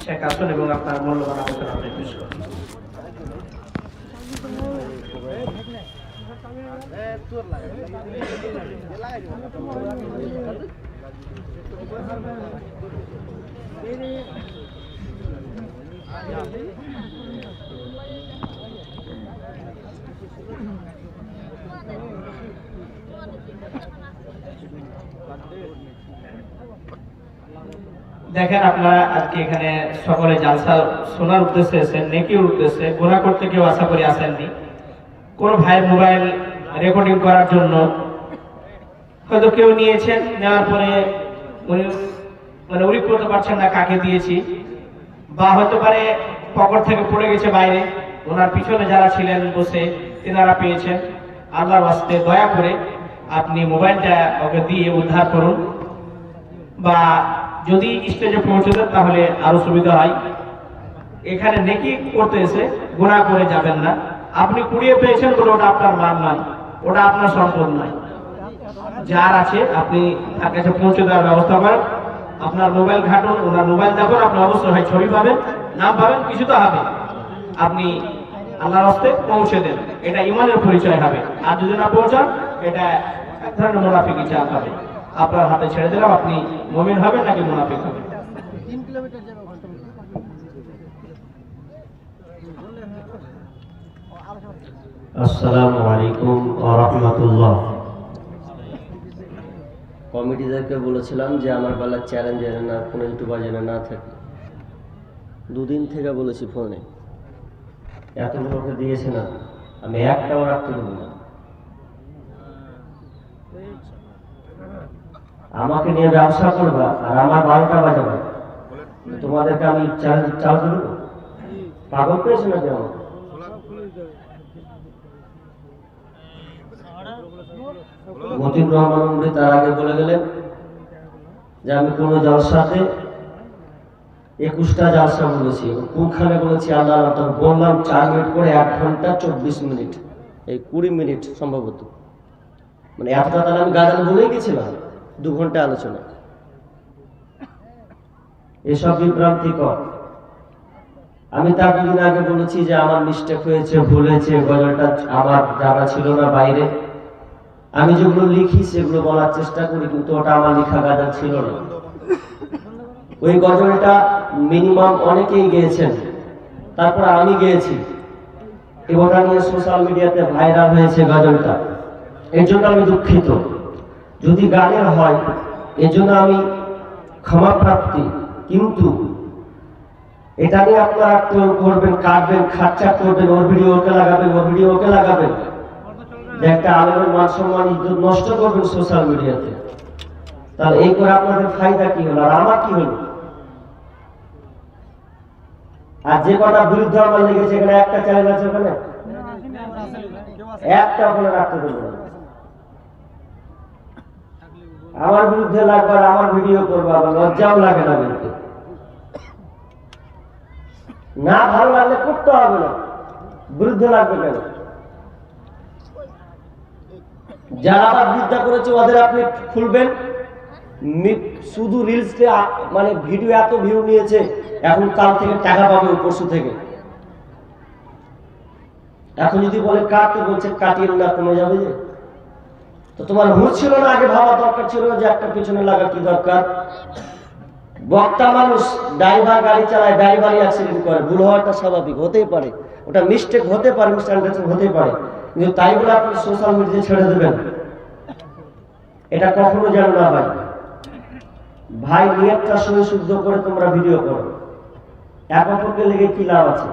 শেখ আসুন এবং আপনার মূল্যবান আলোচনা পেশ করুন। দেখেন, আপনারা আজকে এখানে সকলে জালসা শোনার উদ্দেশ্যে এসেছেন, নেকির উদ্দেশ্যে। গুনাহ করতে কেউ আশা করি আসেননি। কোন ভাইয়ের মোবাইল রেকর্ডিং করার জন্য হয়তো কেউ নিয়েছেন, নেওয়ার পরে উনি উল্লেখ করতে পারছেন না কাকে দিয়েছি, বা হয়তো পারে পকেট থেকে পড়ে গেছে বাইরে, ওনার পিছনে যারা ছিলেন বসে তেনারা পেয়েছেন। আল্লাহর ওয়াস্তে দয়া করে আপনি মোবাইলটা ওকে দিয়ে উদ্ধার করুন, বা যদি স্টেজে পৌঁছে দেন তাহলে আরো সুবিধা হয়। এখানে নেকি করতে এসে গুনাহ করে যাবেন না। আপনি কুড়িয়ে পেয়েছেন বলে ওটা আপনার মান নয়, ওটা আপনার সম্পদ নয়। যার আছে আপনি তার কাছে পৌঁছে দেওয়ার ব্যবস্থা করেন। আপনার মোবাইল ঘাটুন, ওনার মোবাইল দেখুন, আপনি অবশ্যই হয় ছবি পাবেন, নাম পাবেন, কিছু তো হবে। আপনি আল্লাহর রাস্তায় পৌঁছে দেন, এটা ঈমানের পরিচয় হবে। আর যদি না পৌঁছান, এটা এক ধরনের মুনাফিকি চাল হবে। আপনার হাতে ছেড়ে দিলাম, আপনি মুমিন হবেন নাকি মুনাফিক হবেন। 3 কিলোমিটার যাবে ঘন্টা। আসসালামু আলাইকুম ওয়া রাহমাতুল্লাহ। কমিটিদেরকে বলেছিলাম যে আমার বেলা চ্যালেঞ্জ যেন না, কোনো ইউটিউবার যেন না থাকে। দুদিন থেকে বলেছি ফোনে, এত লোকে দিয়েছে না, আমি একটাও রাখতে দেবো না। আমাকে নিয়ে ব্যবসা করবা আর আমার 12টা বাজাবে, তোমাদেরকে আমি চ্যালেঞ্জ চালাতে দেবো? পাগল পেয়েছে না কেন? মতিউর রহমান উনি তার আগে বলে গেলেন যে আমি কোন জলসাতে 21টা জলসা বলেছি, কোনখানে বলেছি আল্লাহ বললাম 4 মিনিট করে 1 ঘন্টা 24 মিনিট, এই 20 মিনিট সম্ভবত, মানে এতটা তাহলে আমি গাজাল বলেই গেছিলাম 2 ঘন্টা আলোচনা। এসব বিভ্রান্তিকর। আমি তার 2 দিন আগে বলেছি যে আমার মিস্টেক হয়েছে, ভুল হয়েছে, গজলটা আমার জানা ছিল না বাইরে। আমি যেগুলো লিখি সেগুলো বলার চেষ্টা করি, কিন্তু ওটা আমার লেখা গাজাল ছিল না। ওই গজলটা মিনিমাম অনেকেই গেয়েছেন, তারপর আমি গেয়েছি, ওটা নিয়ে সোশ্যাল মিডিয়াতে ভাইরাল হয়েছে গজলটা। এর জন্য আমি দুঃখিত। যদি গানের হয় এর জন্য আমি ক্ষমা প্রার্থী, কিন্তু এটা নিয়ে আপনারা ট্রোল করবেন, কাটবেন, খাচ্চা করবেন, ওর ভিডিও ওকে লাগাবেন, ওর ভিডিও ওকে লাগাবেন, যে একটা আলেমের মান সম্মান ইজ্জত নষ্ট করবেন সোশ্যাল মিডিয়াতে। তাহলে এই করে আপনাদের ফায়দা কি হলো আর আমার কি হলো? আর যে কটা বিরুদ্ধে আমার লেগেছে, এখানে একটা চ্যানেল আছে, ওখানে একটা ওখানে রাখতে দেবো না। আমার বিরুদ্ধে লাগবে আর আমার ভিডিও করবো, আবার লজ্জাও লাগে না বলতে। না ভালো লাগলে করতে হবে না, বিরুদ্ধে লাগবে কেন? যারা আবার বিরুদ্ধা করেছে ওদের আপনি খুলবেন, শুধু রিলসে মানে ভিডিও এত ভিউ নিয়েছে, এখন কাল থেকে টাকা পাবে, পরশু থেকে। এখন যদি বলে কাটতে, বলছে কাটিয়ে না, কমে যাবে যে। তো তোমার হুঁশ ছিল না, আগে ভাবা দরকার ছিল যে একটা পিছনে লাগা কি দরকার। বক্তা মানুষ, ড্রাইভার গাড়ি চালায়, ড্রাইভারই অ্যাক্সিডেন্ট করে, ভুল হওয়াটা স্বাভাবিক, হতেই পারে, ওটা মিস্টেক হতে পারে, মিসআন্ডারস্ট্যান্ডিং হতেই পারে, কিন্তু তাই বলে আপনি সোশ্যাল মিডিয়ায় ছেড়ে দেবেন, এটা কখনো যেন না ভাই। ভাই নিয়তটা সহি শুদ্ধ করে তোমরা ভিডিও করো, এক অপরকে লেগে কি লাভ আছে?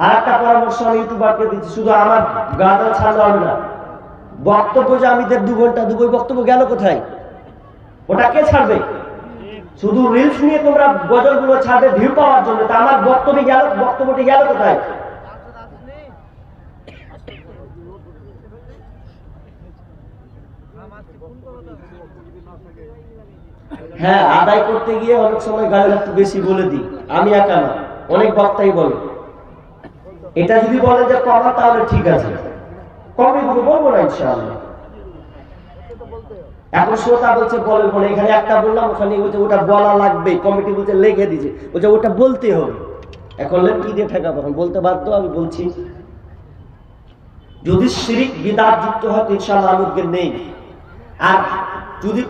আর একটা পরামর্শ আমি ইউটিউবারকে দিচ্ছি, শুধু আমার গাদা ছাড়লে হবে না, বক্তব্য যে আমি 2 ঘন্টা দুবই বক্তব্য গেল কোথায়? ওটা কে ছাড়বে? শুধু রিলস নিয়ে তোমরা গজলগুলো ছাড়বে ভিউ পাওয়ার জন্য, তা আমার বক্তব্যটি গেল কোথায়? হ্যাঁ, আদায় করতে গিয়ে অনেক সময় গালি একটু বেশি বলে দিই, আমি একা না, অনেক বক্তাই বলে। এটা যদি বলে যে কমা, তাহলে ঠিক আছে, কমে বলবো না ইনশাআল্লাহ। এখন শ্রোতা বলছে বলে বলে, এখানে একটা বললাম, ওখানে বলছে ওটা বলা লাগবে, কমিটি বলছে লেগে দিছে, বলছে ওটা বলতে হবে। এখন কি দিয়ে ঠেকাবো? এখন বলতে বাধ্য। আমি বলছি, যদি শিরিক বিদআত যুক্ত হয় ইনশাআল্লাহ আমি নেই। আর যদি